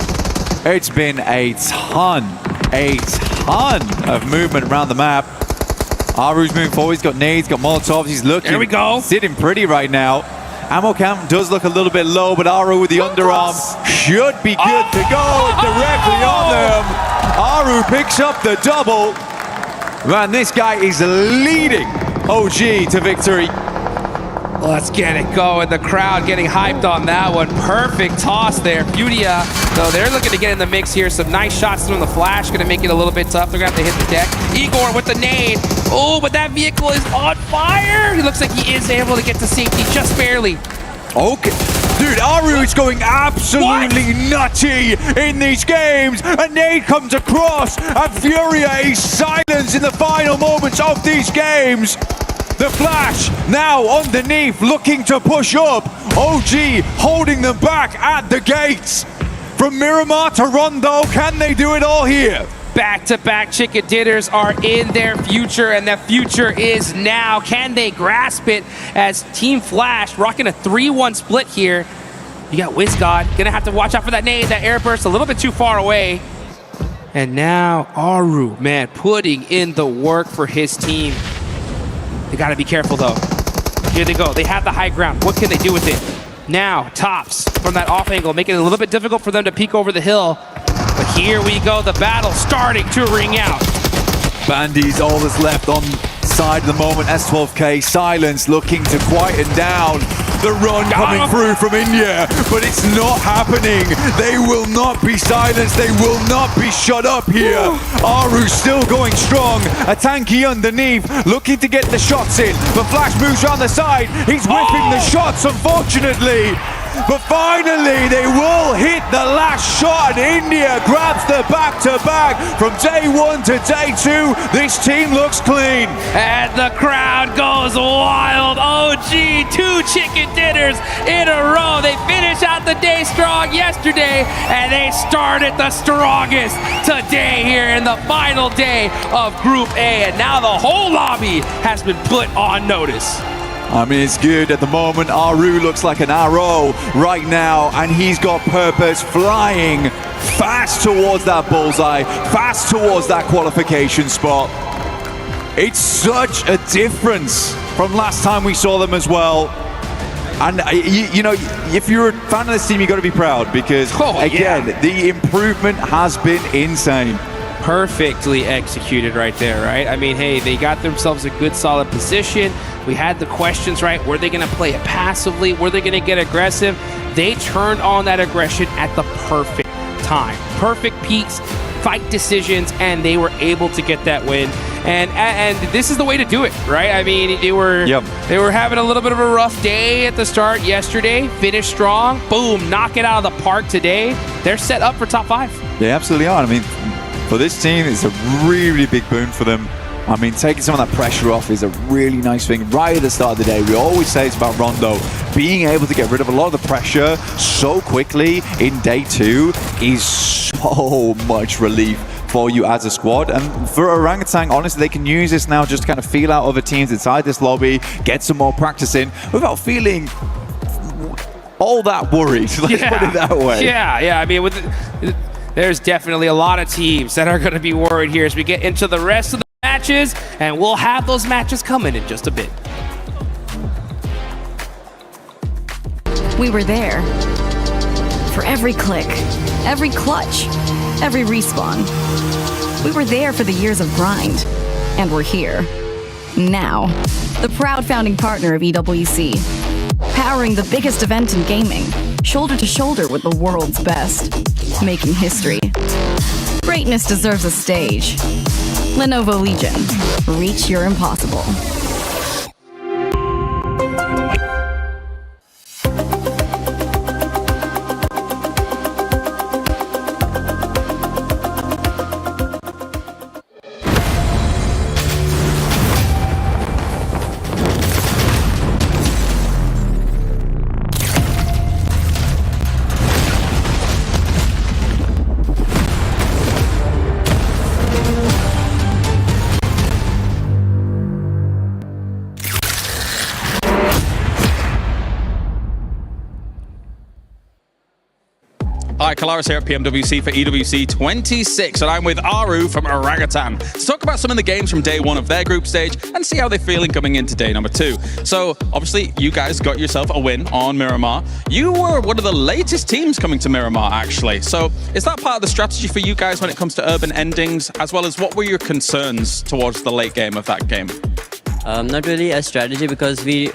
it's been a ton of movement around the map. Aru's moving forward. He's got nades, got molotovs. He's looking. There we go. Sitting pretty right now. Ammo count does look a little bit low, but Aru with the underarm should be good to go directly on them. Aru picks up the double. Man, this guy is leading OG to victory. Let's get it going. The crowd getting hyped on that one. Perfect toss there. Furia, though, they're looking to get in the mix here. Some nice shots from the Flash. Going to make it a little bit tough. They're going to have to hit the deck. Igor with the nade. Oh, but that vehicle is on fire. He looks like he is able to get to safety just barely. Okay. Dude, Aru is going absolutely nutty in these games. A nade comes across, and Furia is silenced in the final moments of these games. The Flash now underneath, looking to push up. OG holding them back at the gates. From Miramar to Rondo, can they do it all here? Back-to-back chicken dinners are in their future, and the future is now. Can they grasp it as Team Flash rocking a 3-1 split here? You got WizGod, gonna have to watch out for that nade, that air burst a little bit too far away. And now Aru, man, putting in the work for his team. They gotta be careful though. Here they go, they have the high ground. What can they do with it? Now, Tops from that off angle, making it a little bit difficult for them to peek over the hill. But here we go, the battle starting to ring out. Bandy's all that's left on side at the moment. S12K, Silence looking to quieten down the run coming through from India, but it's not happening. They will not be silenced. They will not be shut up here. Aru still going strong. A tanky underneath, looking to get the shots in, but Flash moves around the side. He's whipping the shots, unfortunately. But finally, they will hit the last shot, and India grabs the back-to-back. From day 1 to day 2, this team looks clean. And the crowd goes wild. OG, 2 chicken dinners in a row. They finish out the day strong yesterday, and they started the strongest today here in the final day of Group A. And now the whole lobby has been put on notice. I mean, it's good at the moment. Aru looks like an arrow right now, and he's got purpose, flying fast towards that bullseye, fast towards that qualification spot. It's such a difference from last time we saw them as well. And, you know, if you're a fan of this team, you've got to be proud because, again, the improvement has been insane. Perfectly executed right there, right? I mean, hey, they got themselves a good, solid position. We had the questions, right? Were they going to play it passively? Were they going to get aggressive? They turned on that aggression at the perfect time. Perfect peaks, fight decisions, and they were able to get that win. And this is the way to do it, right? I mean, they were having a little bit of a rough day at the start yesterday. Finished strong. Boom, knock it out of the park today. They're set up for top 5. They absolutely are. I mean, for this team, it's a really big boon for them. I mean, taking some of that pressure off is a really nice thing. Right at the start of the day, we always say it's about Rondo. Being able to get rid of a lot of the pressure so quickly in day 2 is so much relief for you as a squad. And for Orangutan, honestly, they can use this now just to kind of feel out other teams inside this lobby, get some more practice in without feeling all that worried. Let's put it that way. Yeah. I mean, there's definitely a lot of teams that are going to be worried here as we get into the rest of the matches, and we'll have those matches coming in just a bit. We were there for every click, every clutch, every respawn. We were there for the years of grind, and we're here now. The proud founding partner of EWC, powering the biggest event in gaming, shoulder to shoulder with the world's best, making history. Greatness deserves a stage. Lenovo Legion, reach your impossible. Hi, Kalaris here at PMWC for EWC 26, and I'm with Aru from Orangutan to talk about some of the games from day 1 of their group stage and see how they're feeling coming into day number 2. So, obviously, you guys got yourself a win on Miramar. You were one of the latest teams coming to Miramar, actually. So, is that part of the strategy for you guys when it comes to urban endings, as well as what were your concerns towards the late game of that game? Not really a strategy because we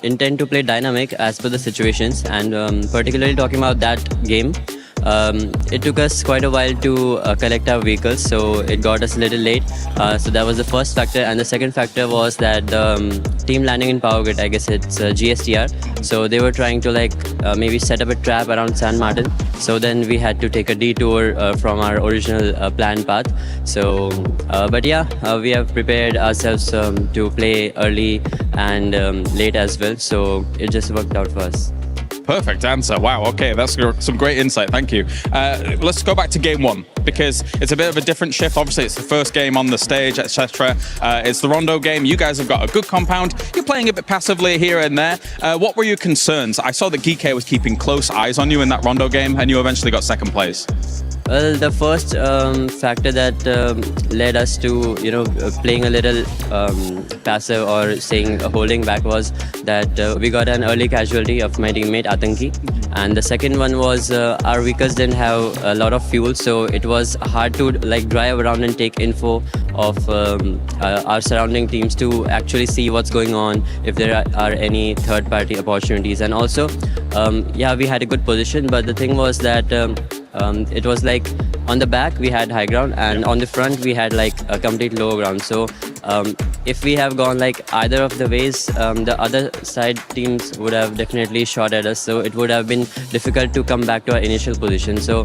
intend to play dynamic as per the situations, and particularly talking about that game, it took us quite a while to collect our vehicles, so it got us a little late. So that was the first factor, and the second factor was that the team landing in Power Grid, I guess it's GSTR, so they were trying to like maybe set up a trap around San Martin. So then we had to take a detour from our original planned path. So, but yeah, we have prepared ourselves to play early and late as well. So it just worked out for us. Perfect answer. Wow, okay, that's some great insight. Thank you. Let's go back to game one, because it's a bit of a different shift. Obviously, it's the first game on the stage, etc. It's the Rondo game. You guys have got a good compound. You're playing a bit passively here and there. What were your concerns? I saw that Geek was keeping close eyes on you in that Rondo game, and you eventually got second place. Well, the first factor that led us to, playing a little passive or saying holding back was that we got an early casualty of my teammate Atanki. And the second one was our vehicles didn't have a lot of fuel, so it was hard to like drive around and take info of our surrounding teams to actually see what's going on, if there are any third-party opportunities. And also, yeah, we had a good position, but the thing was that it was like on the back we had high ground, and on the front we had like a complete low ground. So if we have gone like either of the ways, the other side teams would have definitely shot at us, so it would have been difficult to come back to our initial position. So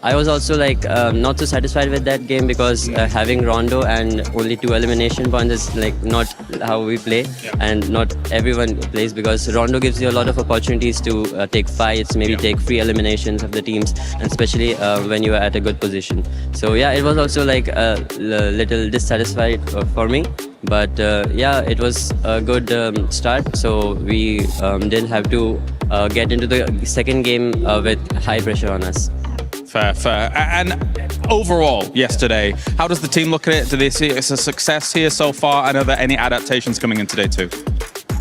I was also like not so satisfied with that game, because having Rondo and only 2 elimination points is like not how we play, and not everyone plays, because Rondo gives you a lot of opportunities to take fights, maybe take free eliminations of the teams, and especially when you are at a good position. So yeah, it was also like a little dissatisfied for me, but yeah, it was a good start, so we didn't have to get into the second game with high pressure on us. Fair, fair. And overall, yesterday, how does the team look at it? Do they see it as a success here so far? And are there any adaptations coming in today too?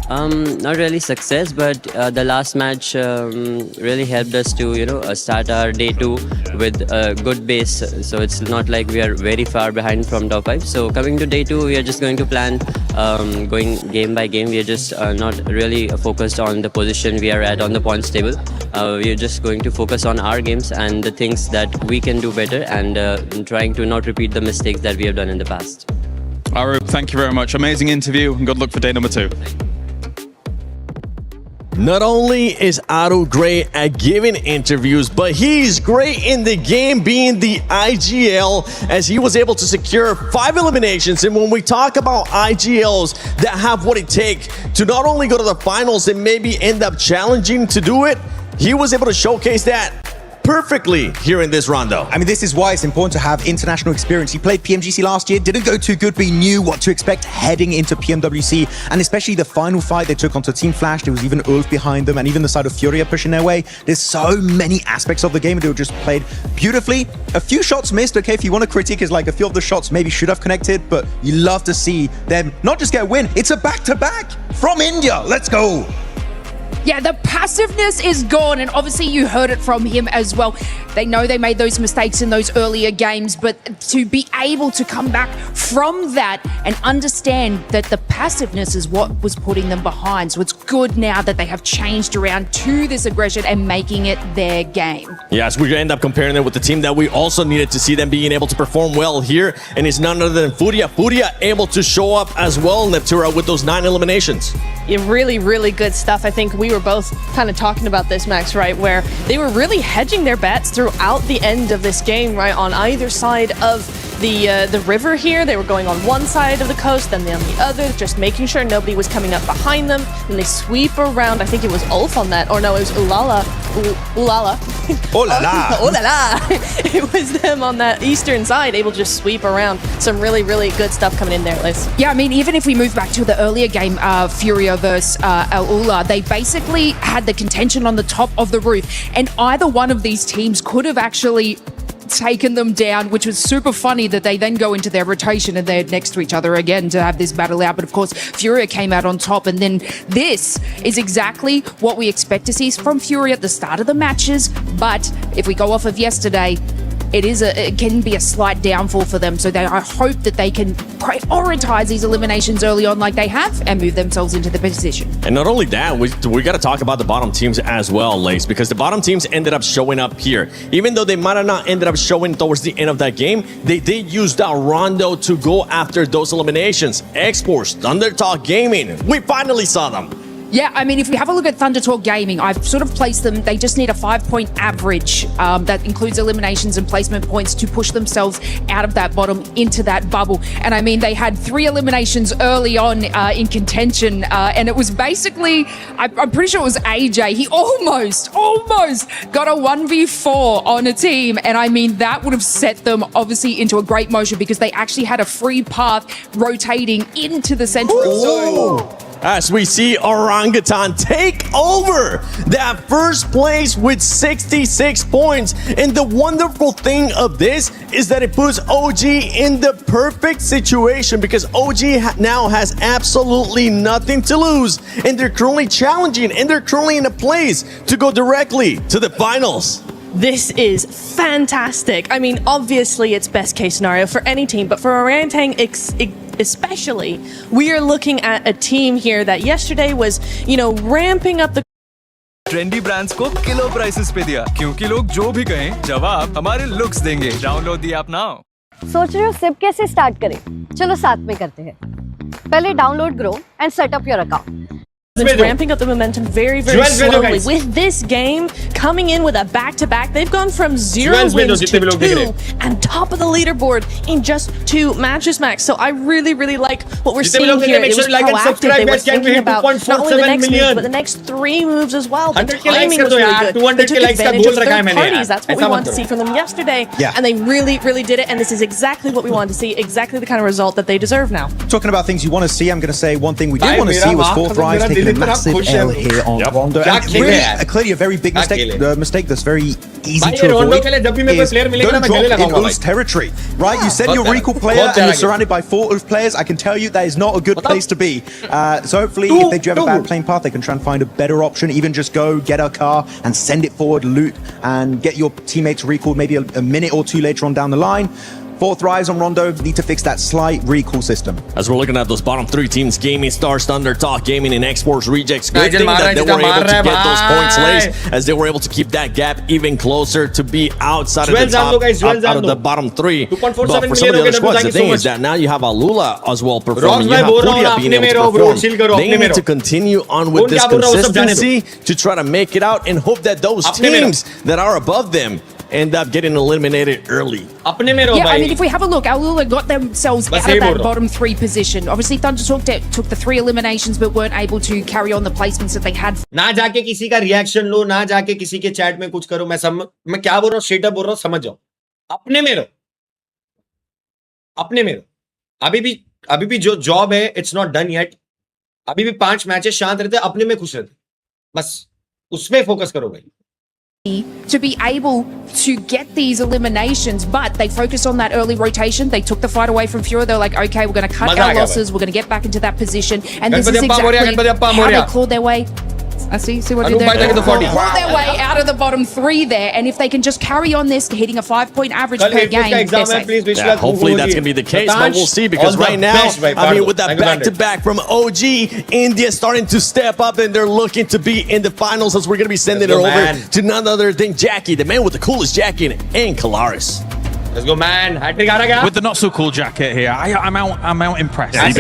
Not really success, but the last match really helped us to, start our day 2 with a good base. So it's not like we are very far behind from top 5. So coming to day 2, we are just going to plan going game by game. We are just not really focused on the position we are at on the points table. We are just going to focus on our games and the things that we can do better, and trying to not repeat the mistakes that we have done in the past. Aru, thank you very much. Amazing interview, and good luck for day number 2. Not only is Aru great at giving interviews, but he's great in the game, being the IGL, as he was able to secure 5 eliminations. And when we talk about IGLs that have what it takes to not only go to the finals and maybe end up challenging to do it, he was able to showcase that perfectly here in this rondo. I mean, this is why it's important to have international experience. He played PMGC last year, didn't go too good, but he knew what to expect heading into PMWC, and especially the final fight they took onto Team Flash. There was even Ulf behind them, and even the side of Furia pushing their way. There's so many aspects of the game, and they were just played beautifully. A few shots missed, okay, if you want to critique, is like a few of the shots maybe should have connected, but you love to see them not just get a win, it's a back-to-back from India. Let's go. Yeah, the passiveness is gone, and obviously you heard it from him as well. They know they made those mistakes in those earlier games, but to be able to come back from that and understand that the passiveness is what was putting them behind. So it's good now that they have changed around to this aggression and making it their game. Yes, we're going to end up comparing them with the team that we also needed to see them being able to perform well here, and it's none other than Furia. Furia able to show up as well, Neptura, with those 9 eliminations. Yeah, really, really good stuff. I think we were both kind of talking about this, Max, right, where they were really hedging their bets throughout the end of this game, right, on either side of the river here. They were going on one side of the coast, then on the other, just making sure nobody was coming up behind them. Then they sweep around. I think it was Ulf on that, or no, it was Ulala. Ulala. Oh la la. Oh la la. It was them on that eastern side, able to just sweep around. Some really, really good stuff coming in there, Liz. Yeah, I mean, even if we move back to the earlier game, Furia versus Al Ula, they basically had the contention on the top of the roof, and either one of these teams could have actually taken them down, which was super funny that they then go into their rotation and they're next to each other again to have this battle out. But of course, Furia came out on top, and then this is exactly what we expect to see from Furia at the start of the matches. But if we go off of yesterday, it can be a slight downfall for them. So I hope that they can prioritize these eliminations early on like they have and move themselves into the position. And not only that, we got to talk about the bottom teams as well, Lace, because the bottom teams ended up showing up here. Even though they might have not ended up showing towards the end of that game, they did use that rondo to go after those eliminations. Esports, Thunder Talk Gaming, we finally saw them. Yeah, I mean, if we have a look at Thunder Talk Gaming, I've sort of placed them, they just need a 5-point average that includes eliminations and placement points to push themselves out of that bottom into that bubble. And I mean, they had 3 eliminations early on in contention, and it was basically, I'm pretty sure it was AJ. He almost got a 1v4 on a team. And I mean, that would have set them obviously into a great motion because they actually had a free path rotating into the center of the zone. As we see Orangutan take over that first place with 66 points. And the wonderful thing of this is that it puts OG in the perfect situation because OG now has absolutely nothing to lose. And they're currently challenging and they're currently in a place to go directly to the finals. This is fantastic. I mean, obviously it's best case scenario for any team, but for Orangutan especially, we are looking at a team here that yesterday was, ramping up the trendy brands को kilo prices पे दिया क्योंकि लोग जो भी कहें जवाब हमारे लुक्स देंगे। Download the app now. सोच रहे हो सिप कैसे स्टार्ट करें? चलो साथ में करते हैं। पहले download grow and set up your account. ramping up the momentum very, very slowly. With this game coming in with a back-to-back, they've gone from 0 wins to 2 and top of the leaderboard in just 2 matches, Max. So I really, really like what we're seeing here. It was proactive. They were thinking about not only the next move, but the next 3 moves as well. The timing was really good. They took advantage of third parties. That's what we wanted to see from them yesterday. And they really, really did it. And this is exactly what we wanted to see, exactly the kind of result that they deserve now. Talking about things you want to see, I'm going to say one thing we did want to see was 4th Rise taking a massive L here on Rondo. And clearly a very big mistake that's very easy to avoid is don't drop in Ulf's territory, right? You send your recall player and you're surrounded by 4 Ulf players. I can tell you that is not a good place to be. So hopefully if they do have a bad playing path, they can try and find a better option. Even just go get a car and send it forward, loot, and get your teammates recalled maybe a minute or 2 later on down the line. 4th Rise on Rondo need to fix that slight recall system. As we're looking at those bottom 3 teams, Gaming Stars, Thunder Talk Gaming, and Esports Rejects. Good thing that they were able to get those points late, as they were able to keep that gap even closer to be outside of the top, out of the bottom 3. But for some of the other squads, the thing is that now you have Alula as well performing. You have Furia being able to perform. They need to continue on with this consistency to try to make it out and hope that those teams that are above them end up getting eliminated early. Yeah, I mean, if we have a look, Alula got themselves out of that bottom 3 position. Obviously, Thunder Talk took the 3 eliminations, but weren't able to carry on the placements that they had. ना जाके किसी का reaction लो, ना जाके किसी के chat में कुछ करो। मैं क्या बोल रहा हूँ, स्ट्रेट अप बोल रहा हूँ, समझ जाओ। अपने में रहो। अभी भी जो जॉब है, इट्स नॉट डन येट। अभी भी 5 मैचेस शांत रहते, अपने में खुश रहते। बस उसमें फोकस करो भाई। To be able to get these eliminations, but they focused on that early rotation. They took the fight away from Fury. They're like, okay, we're going to cut our losses. We're going to get back into that position. And this is exactly how they clawed their way. I see what you did there. Clawed their way out of the bottom 3 there. And if they can just carry on this, hitting a 5-point average per game, they're safe. Yeah, hopefully that's going to be the case, but we'll see, because right now, I mean, with that back-to-back from OG, India starting to step up, and they're looking to be in the finals, as we're going to be sending it over to none other than Jackie, the man with the coolest jacket, and Kalaris. Let's go, man. Hat-trick with the not so cool jacket here. I'm out impressed. Yeah, I've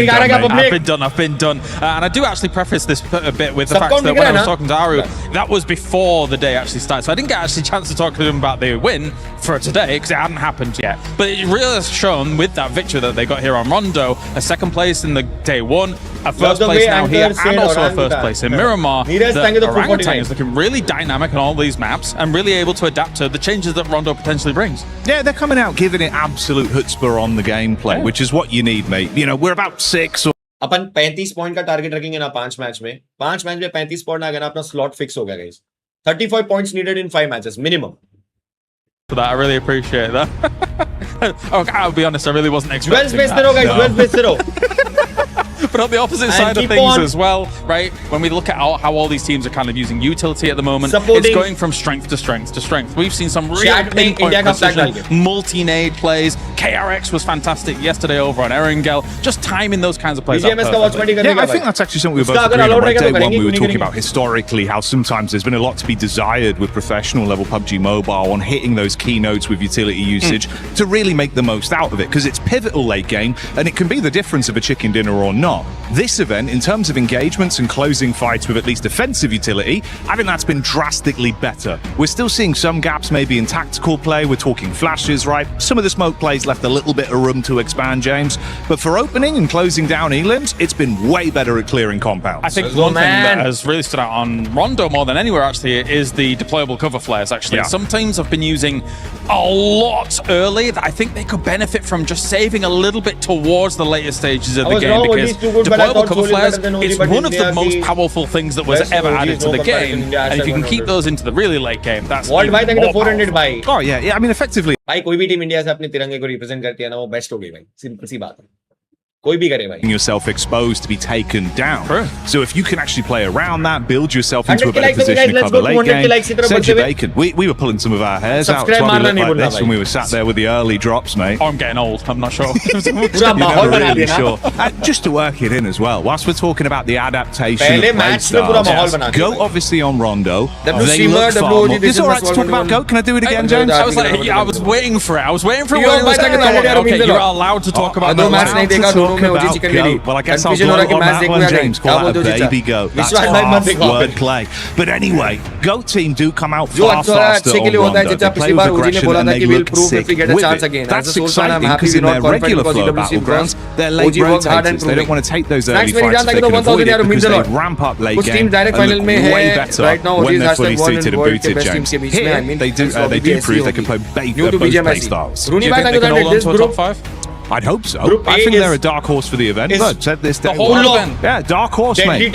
been done. And I do actually preface this a bit with the fact that when I was talking to Aru, that was before the day actually started. So I didn't get actually a chance to talk to him about the win for today because it hadn't happened yet. But it really has shown with that victory that they got here on Rondo, a 2nd place in the day 1, a 1st place now here, and also a 1st place in Miramar. The Orangutan is looking really dynamic on all these maps and really able to adapt to the changes that Rondo potentially brings. Yeah, they're coming out giving it absolute chutzpah on the gameplay, which is what you need, mate. You know, we're about 6 or upon 35 point का target रखेंगे ना 5 match में 35 point आ गया ना, अपना slot fix हो गया guys. 35 points needed in 5 matches minimum. For that, I really appreciate that. Okay, I'll be honest, I really wasn't expecting that. Well, But on the opposite side of things as well, right? When we look at how all these teams are kind of using utility at the moment, it's going from strength to strength to strength. We've seen some real pinpoint precision, multi-nade plays. KRX was fantastic yesterday over on Erangel. Just timing those kinds of plays. Yeah, I think that's actually something we were both agreeing on. Like day one, we were talking about historically how sometimes there's been a lot to be desired with professional level PUBG Mobile on hitting those keynotes with utility usage to really make the most out of it, because it's pivotal late game and it can be the difference of a chicken dinner or not. This event, in terms of engagements and closing fights with at least defensive utility, I think that's been drastically better. We're still seeing some gaps maybe in tactical play. We're talking flashes, right? Some of the smoke plays left a little bit of room to expand, James. But for opening and closing down elims, it's been way better at clearing compounds. I think one thing that has really stood out on Rondo more than anywhere actually is the deployable cover flares actually. Some teams have been using a lot early that I think they could benefit from just saving a little bit towards the later stages of the game, because deployable cover flares is one of the most powerful things that was ever added to the game, and if you can keep those into the really late game, that's World भाई तक तो 400 भाई. Oh yeah, I mean effectively. भाई कोई भी team India से अपने तिरंगे को रिप्रेजेंट करती है ना, वो बेस्ट हो गई भाई. सिंपल सी बात है. कोई भी करे भाई. Yourself exposed to be taken down. So if you can actually play around that, build yourself into a better position to cover late game, Sergio Bacon, we were pulling some of our hairs out. That's why we looked like this when we were sat there with the early drops, mate. I'm getting old, I'm not sure. You're not really sure. Just to work it in as well, whilst we're talking about the adaptation of play styles, Go obviously on Rondo. They look far more... It's alright to talk about Go. Can I do it again, James? I was like, I was waiting for it. I was waiting for it when it was going on. Okay, you're allowed to talk about that. Well, I guess I'll go on that one, James. Call that a baby goat. That's half wordplay. But anyway, Go team do come out far faster on Rondo. They play with aggression and they look sick with it. That's exciting because in their regular flow battlegrounds, they're late rotators. They don't want to take those early fights if they can avoid it, because they ramp up late game and look way better when they're fully suited and booted, James. Here, they do prove they can play both play styles. Do you think they can hold on to a top 5? I'd hope so. I think they're a dark horse for the event. Look, said this day. The whole event? Yeah, dark horse, mate.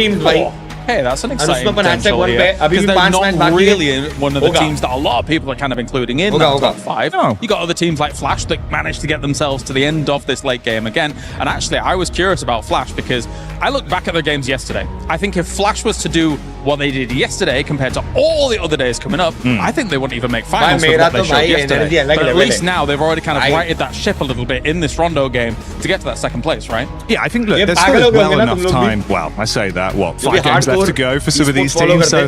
Hey, that's an exciting potential here, because they're not really one of the teams that a lot of people are kind of including in that top 5. No. You got other teams like Flash that managed to get themselves to the end of this late game again. And actually, I was curious about Flash because I looked back at their games yesterday. I think if Flash was to do what they did yesterday compared to all the other days coming up, I think they wouldn't even make finals with what they showed yesterday. But at least now they've already kind of righted that ship a little bit in this Rondo game to get to that second place, right? Yeah, I think, look, there's still well enough time. Well, I say that, what, 5 games left to go for some of these teams, so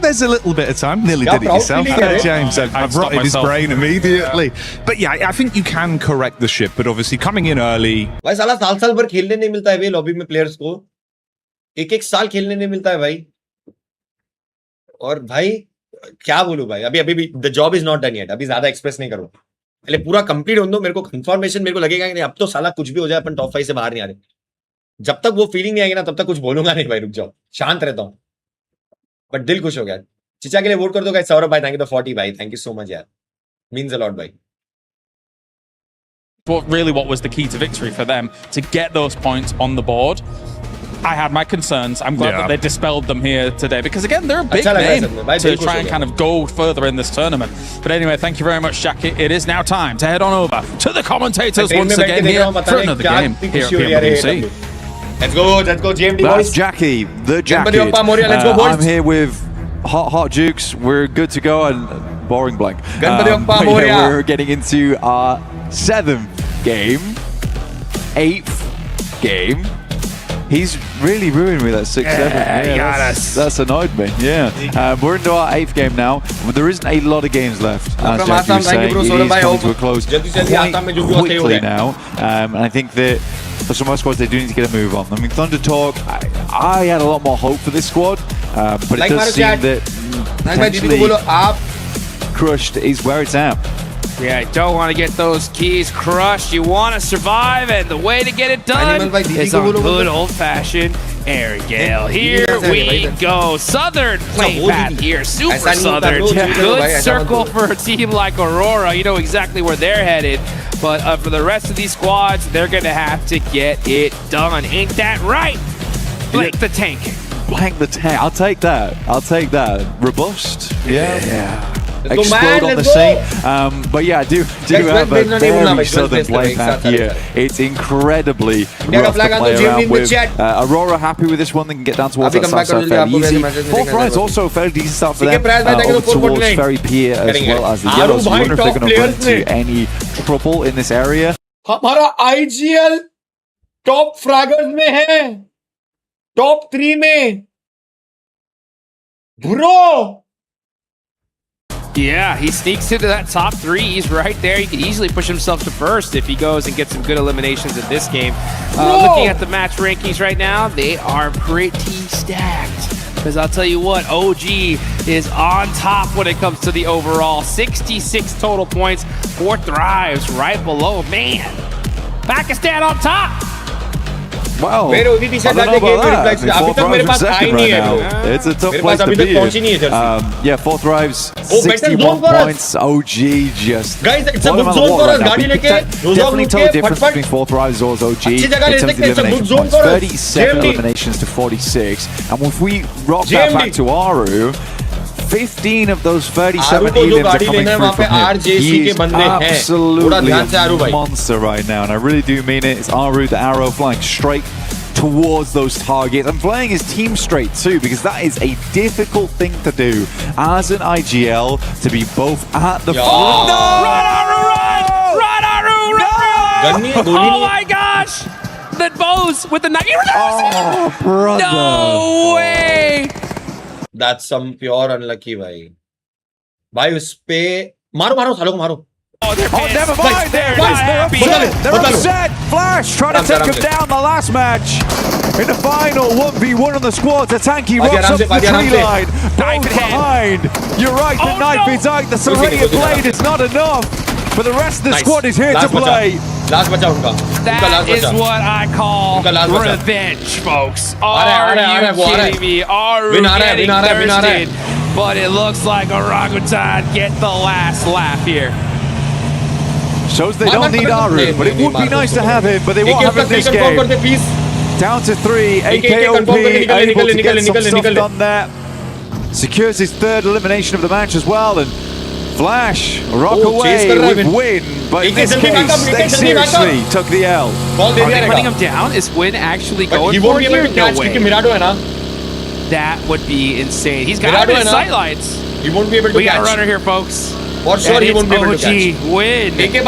there's a little bit of time. Nearly did it yourself there, James. I've rotted his brain immediately. But yeah, I think you can correct the ship, but obviously coming in early. भाई साला साल भर खेलने नहीं मिलता है भाई lobby में प्लेयर्स को. एक साल खेलने नहीं मिलता है भाई. और भाई क्या बोलूं भाई, अभी भी the job is not done yet. अभी ज्यादा एक्सप्रेस नहीं करो, पहले पूरा कंप्लीट होने दो. मेरे को कंफर्मेशन मेरे को लगेगा कि नहीं अब तो साला कुछ भी हो जाए अपन टॉप 5 से बाहर नहीं आ रहे. जब तक वो फीलिंग नहीं आएगी ना तब तक कुछ बोलूंगा नहीं भाई. रुक जाओ, शांत रहता हूँ, बट दिल खुश हो गया. चिचा के लिए वोट कर दो गाइस. सौरभ भाई थैंक यू द 40 भाई, थैंक यू सो मच यार, मींस अ लॉट भाई. What was the key to victory for them to get those points on the board? I had my concerns. I'm glad that they dispelled them here today, because again, they're a big name to try and kind of go further in this tournament. But anyway, thank you very much, Jackie. It is now time to head on over to the commentators once again here for another game here at PMWC. Let's go, GMD boys. That's Jackie, the Jackie. Let's go, boys. I'm here with Hot Jukes. We're good to go, and boring blank. We're getting into our 7th game, 8th game. He's really ruined me that 6-7. Yeah, that's annoyed me. Yeah, we're into our 8th game now. There isn't a lot of games left. As Jackie was saying, it is coming to a close quite quickly now. And I think that for some of our squads, they do need to get a move on. I mean, Thunder Talk, I had a lot more hope for this squad, but it does seem that potentially crushed is where it's at. Yeah, you don't want to get those keys crushed. You want to survive, and the way to get it done is on good old-fashioned air gale. Here we go. Southern play path here. Super Southern. Good circle for a team like Aurora. You know exactly where they're headed. But for the rest of these squads, they're going to have to get it done. Ain't that right? Blank the tank. Blank the tank. I'll take that. Robust. Yeah. explode on the scene. But yeah, I do have a very southern play path here. It's incredibly rough to play around with. Aurora happy with this one. They can get down towards that south side fairly easy. Fourth right is also a fairly decent start for them. Over towards Ferry Pier as well as the Yellows. I wonder if they're going to run into any trouble in this area. हमारा IGL top फ्रैगर्स में है, top 3 में, bro. Yeah, he sneaks into that top 3. He's right there. He could easily push himself to first if he goes and gets some good eliminations in this game. Looking at the match rankings right now, they are pretty stacked. Because I'll tell you what, OG is on top when it comes to the overall. 66 total points, 4 thrives right below. Man, Pakistan on top. Wow. मेरे OVP से जाते game में reflex अभी तक मेरे पास आई नहीं है bro. It's a tough place to be in. Yeah, 4 thrives, 61 points. OG just guys, it's a good zone for us. गाड़ी लेके definitely tell the difference between 4 thrives as OG in terms of the elimination points. 37 eliminations to 46. And if we rock that back to Aru, 15 of those 37 elims are coming through from him. He is absolutely a monster right now, and I really do mean it. It's Aru, the arrow, flying straight towards those targets and playing his team straight too, because that is a difficult thing to do as an IGL, to be both at the front. No! Run, Aru, run! Run, Aru, run! Oh my gosh! That bows with the knife. Oh, brother! No way! That's some pure unlucky भाई. भाई उस पे मारो सालों को मारो. Oh, never mind. There it is. They're upset. Flash trying to take him down the last match. In the final 1v1 on the squads, Atanki rocks up the tree line. Both behind. You're right, the knife is out. The Serenian blade is not enough. But the rest of the squad is here to play. Last बचा उनका. That is what I call revenge, folks. Are you kidding me? Are we getting thirsted? But it looks like Orangutan get the last laugh here. Shows they don't need Aru, but it would be nice to have him, but they won't have him this game. Down to 3, AKOP able to get some stuff done there. Secures his 3rd elimination of the match as well, and Flash rock away with win, but in this case, they seriously took the L. Are they putting him down? Is Win actually going for it here? No way. That would be insane. He's got his sightlines. He won't be able to catch. We got a runner here, folks. For sure, he won't be able to catch. Win. Making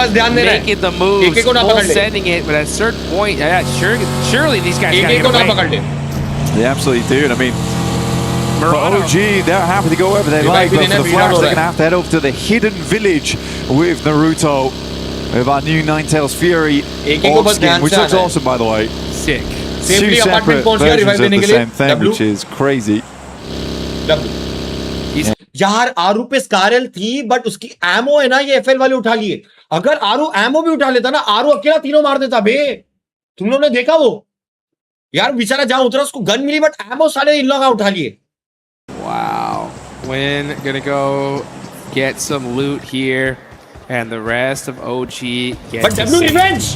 the moves, full sending it, but at a certain point, yeah, surely these guys got to get away. They absolutely do. And I mean, for OG, they're happy to go wherever they like, but for the Flash, they're going to have to head over to the hidden village with Naruto, with our new Ninetales Fury orb skin, which looks awesome, by the way. Sick. 2 separate versions of the same thing, which is crazy. यार आरू पे स्कारल थी, but उसकी ammo है ना, ये FL वाले उठा लिए. अगर आरू एमओ भी उठा लेता ना, आरू अकेला तीनों मार देता बे. तुम लोगों ने देखा वो? यार बेचारा जहां उतरा उसको गन मिली, बट एमओ साले इन लोगों का उठा लिए. Wow. Win gonna go get some loot here, and the rest of OG gets. But W revenge.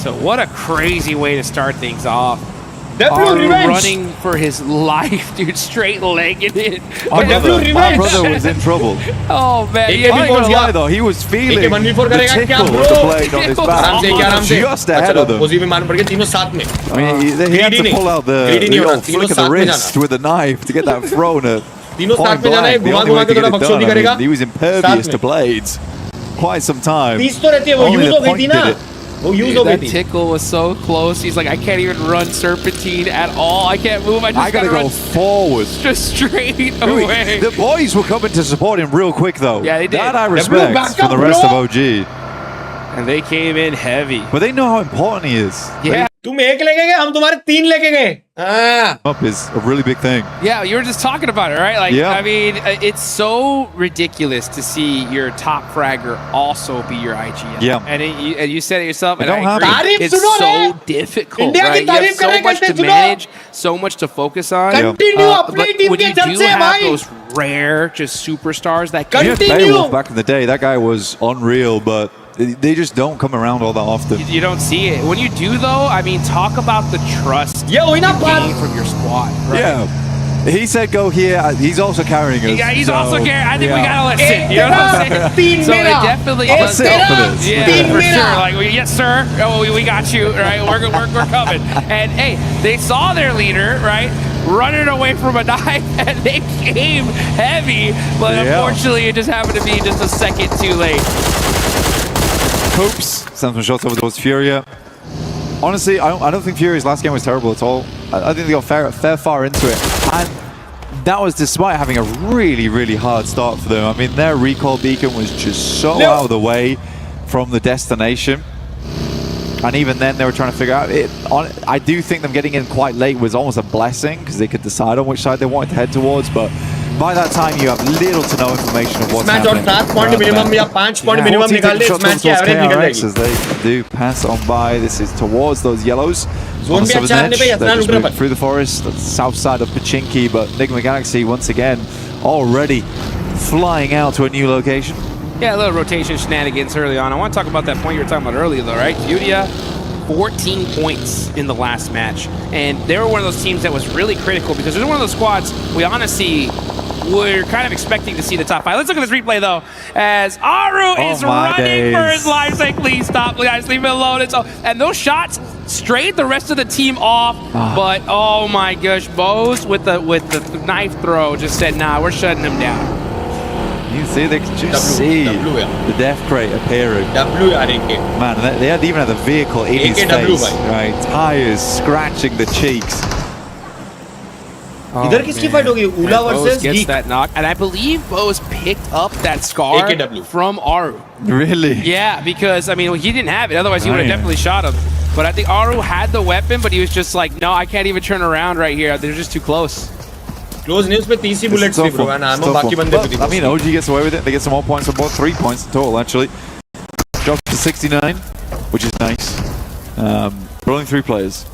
So what a crazy way to start things off. W revenge. Running for his life, dude, straight legged it. My brother was in trouble. Oh man, I'm not gonna lie though, he was feeling the tickle of the blade on his back. Just ahead of them. I mean, he had to pull out the old flick of the wrist with a knife to get that thrown at point blank. The only way to get it done. I mean, he was impervious to blades quite some time. Only the point did it. Dude, that tickle was so close. He's like, I can't even run serpentine at all. I can't move. I gotta go forward. Just straight away. The boys were coming to support him real quick, though. Yeah, they did. That I respect from the rest of OG. And they came in heavy. But they know how important he is. Yeah. तुम 1 लेके गए, हम तुम्हारे 3 लेके गए. Up is a really big thing. Yeah, you were just talking about it, right? Like, yeah. I mean, it's so ridiculous to see your top fragger also be your IGL. Yeah. And you said it yourself, and I agree. It's so difficult, right? You have so much to manage, so much to focus on. But when you do have those rare, just superstars that can Beowulf back in the day, that guy was unreal, but they just don't come around all that often. You don't see it. When you do, though, I mean, talk about the trust you gain from your squad. Right? Yeah. He said go here. He's also carrying us. Yeah, he's so, also carrying. I think we yeah. gotta let sit. You know what I'm saying? So it definitely does sit up for this. Yeah, for sure. Like, yes, sir. Oh, we got you. Right, we're coming. And hey, they saw their leader, right, running away from a knife, and they came heavy. But unfortunately, it just happened to be just a second too late. Coops sends some shots over towards Furia. Honestly, I don't think Furia's last game was terrible at all. I think they got fair far into it. And that was despite having a really, really hard start for them. I mean, their recall beacon was just so out of the way from the destination. And even then, they were trying to figure out it. I do think them getting in quite late was almost a blessing because they could decide on which side they wanted to head towards. But by that time, you have little to no information of what's happening. 7 point minimum या 5 point minimum निकाल ले इस match की average निकल जाएगी. As they do pass on by. This is towards those yellows. Zone भी अच्छा है पे They're just moving through the forest, the south side of Pachinki, but Nigma Galaxy once again already flying out to a new location. Yeah, a little rotation shenanigans early on. I want to talk about that point you were talking about earlier, though, right? Furia, 14 points in the last match. And they were one of those teams that was really critical because they're one of those squads we honestly were kind of expecting to see the top 5. Let's look at this replay, though, as Aru is running for his life. Saying, please stop, guys, leave me alone. And those shots strayed the rest of the team off. But, oh my gosh, Bose with the knife throw just said, nah, we're shutting them down. You see, they can just see the death crate appearing. Man, they even had the vehicle in his face, right? Tires scratching the cheeks. इधर किसकी fight होगी? Ula versus gets that knock, and I believe Bose picked up that scar from Aru. Really? Yeah, because I mean he didn't have it. Otherwise he would have definitely shot him. But I think Aru had the weapon, but he was just like, no, I can't even turn around right here. They're just too close. Close news पे 30 bullets थी bro, and ammo बाकी बंदे पे थी. I mean, OG gets away with it. They get some more points on both, 3 points in total actually. Drops to 69, which is nice. Rolling 3 players.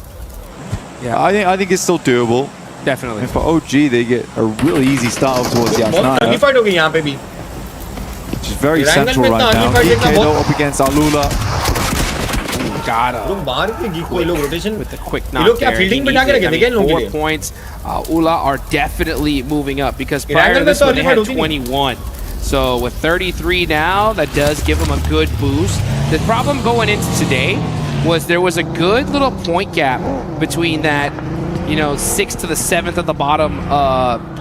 Yeah, I think it's still doable. Definitely. And for OG, they get a really easy start up towards the बहुत तगड़ी fight होगी यहाँ पे भी. Which is very central right now. Geeko up against Alula. Got him. लोग बाहर के Geeko ये लोग rotation with the quick ये knock लोग क्या fielding पे डाके रखे थे क्या इन लोगों के लिए? 4 points. Ula are definitely moving up because prior to this one they had 21. So with 33 now, that does give them a good boost. The problem going into today was there was a good little point gap between that, you know, 6th to the 7th at the bottom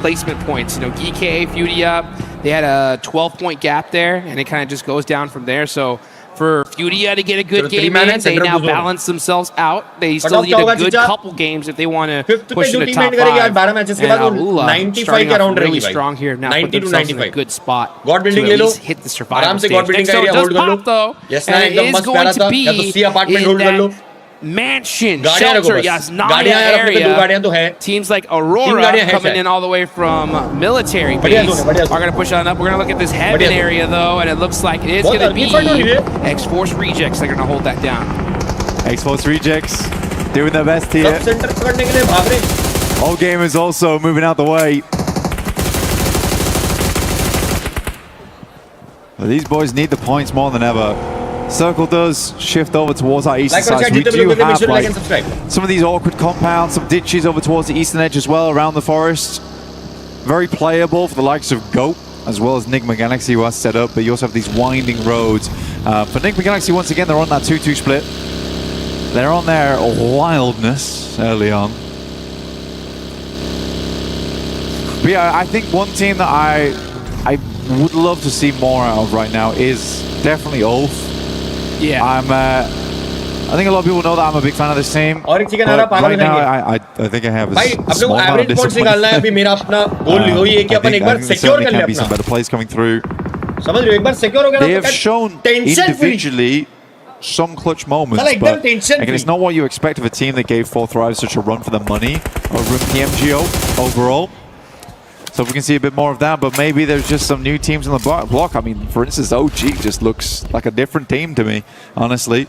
placement points. You know, GK, Furia, they had a 12-point gap there, and it kind of just goes down from there. So for Furia to get a good game in, they now balance themselves out. They still need a good couple games if they want to push in the top 5. And Ula starting off really strong here. Now put themselves in a good spot to at least hit the survival stage. Next so it does pop, though, and it is going to be in that mansion shelter, Yasnaya area. Teams like Aurora coming in all the way from military base are going to push on up. We're going to look at this heaven area though, and it looks like it is going to be X-Force Rejects. They're going to hold that down. X-Force Rejects doing their best here. All gamers also moving out the way. But these boys need the points more than ever. Circle does shift over towards our eastern side. So we do have like some of these awkward compounds, some ditches over towards the eastern edge as well around the forest. Very playable for the likes of Goat as well as Nigma Galaxy who has set up, but you also have these winding roads. For Nigma Galaxy, once again, they're on that 2-2 split. They're on their wildness early on. But yeah, I think one team that I would love to see more out of right now is definitely Ulf. Yeah, I think a lot of people know that I'm a big fan of this team. But right now, I think I have a small amount of disappointment. I think there can be some better plays coming through. They have shown individually some clutch moments, but again, it's not what you expect of a team that gave 4 Thrive such a run for the money over in PMGO overall. So if we can see a bit more of that, but maybe there's just some new teams on the block. I mean, for instance, OG just looks like a different team to me, honestly.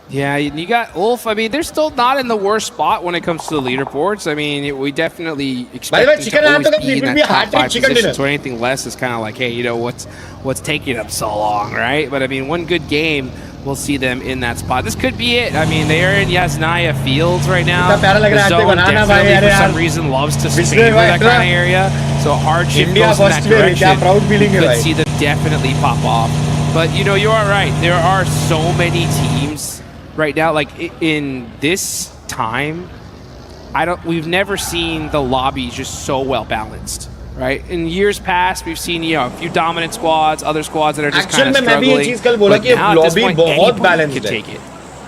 Yeah, you got Ulf. I mean, they're still not in the worst spot when it comes to the leaderboards. I mean, we definitely expect them to always be in that top 5 position. So anything less is kind of like, hey, you know, what's taking them so long, right? But I mean, one good game we'll see them in that spot. This could be it. I mean, they're in Yasnaya Fields right now. कितना प्यारा लग The रहा है zone बनाना भाई, definitely अरे for यार। some reason loves to पिछले favor भाई that इतना- kind of area. So hardship India goes in that first में, क्या direction. proud feeling है You could भाई। see them definitely pop off. But you know, you are right. There are so many teams right now. Like in this time, we've never seen the lobby just so well balanced. Right? In years past, we've seen, you know, a few dominant squads, other squads that are just kind of Actually, मैं भी ये struggling. चीज कल बोला But कि now at this lobby point, बहुत anybody balanced could है। take it.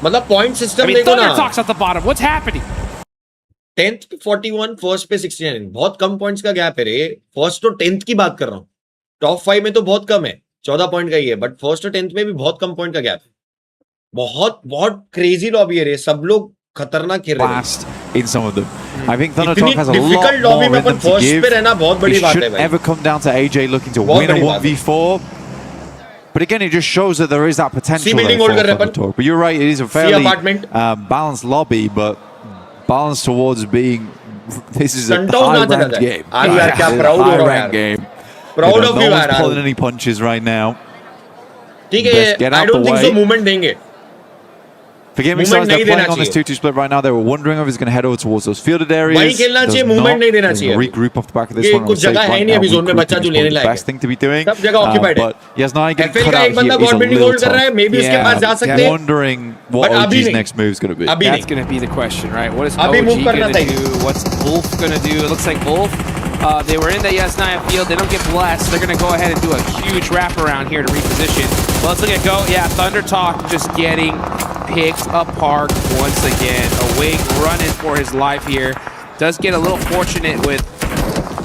मतलब point I system mean, देखो ना। Thunder Talks at the bottom. What's happening? 10th पे 41, फर्स्ट पे 69, बहुत कम पॉइंट्स का गैप है रे। फर्स्ट तो 10th की बात कर रहा हूँ। टॉप 5 में तो बहुत कम है, 14 पॉइंट का ही है, बट फर्स्ट और 10th में भी बहुत कम पॉइंट का गैप है। बहुत बहुत क्रेजी लॉबी है रे, सब लोग खतरनाक खेल रहे हैं। In some of them. I think Thunder इतनी Talk has a difficult lot lobby more में in them upon to first give. पे रहना बहुत बड़ी It बात है shouldn't भाई। ever come down to AJ looking to बहुत win a बड़ी बात है। 1v4. But again, it just shows that there is that potential there building for hold कर रहे हैं Thunder Talk. But you're right, it is a fairly apartment. balanced lobby, but balanced towards being this is a Santos नाच रहा high-ranked था। game. आज यार क्या It's a proud हो रहा हूँ high-ranked यार। game. Proud You know, of you no one's यार। pulling any punches right now. ठीक Best है, get I out don't the think so way. movement देंगे। For gaming Movement stars, they're नहीं देना playing on this चाहिए। 2-2 split right now. They were wondering if he's going to head over towards those fielded areas. वही खेलना Does चाहिए, not. movement नहीं देना He's चाहिए gonna अभी। regroup off the back of this ये one. I कुछ would say जगह है right नहीं now, अभी zone में, regrouping बच्चा is जो probably लेने the लायक best है। thing to be doing. सब जगह occupied है। But Yasnaya getting FL cut का out एक बंदा here is God a building little hold कर रहा है, tough. maybe उसके पास जा सकते हैं। Wondering what But अभी OG's नहीं। next move is going to be. अभी That's going to be the question, right? What is अभी OG move करना going to चाहिए। do? What's Ulf going to do? It looks like Ulf, they were in the Yasnaya field. They don't get blessed. They're going to go ahead and do a huge wraparound here to reposition. Well, let's look at go. Yeah, Thunder Talk just getting picked apart once again. Awake running for his life here. Does get a little fortunate with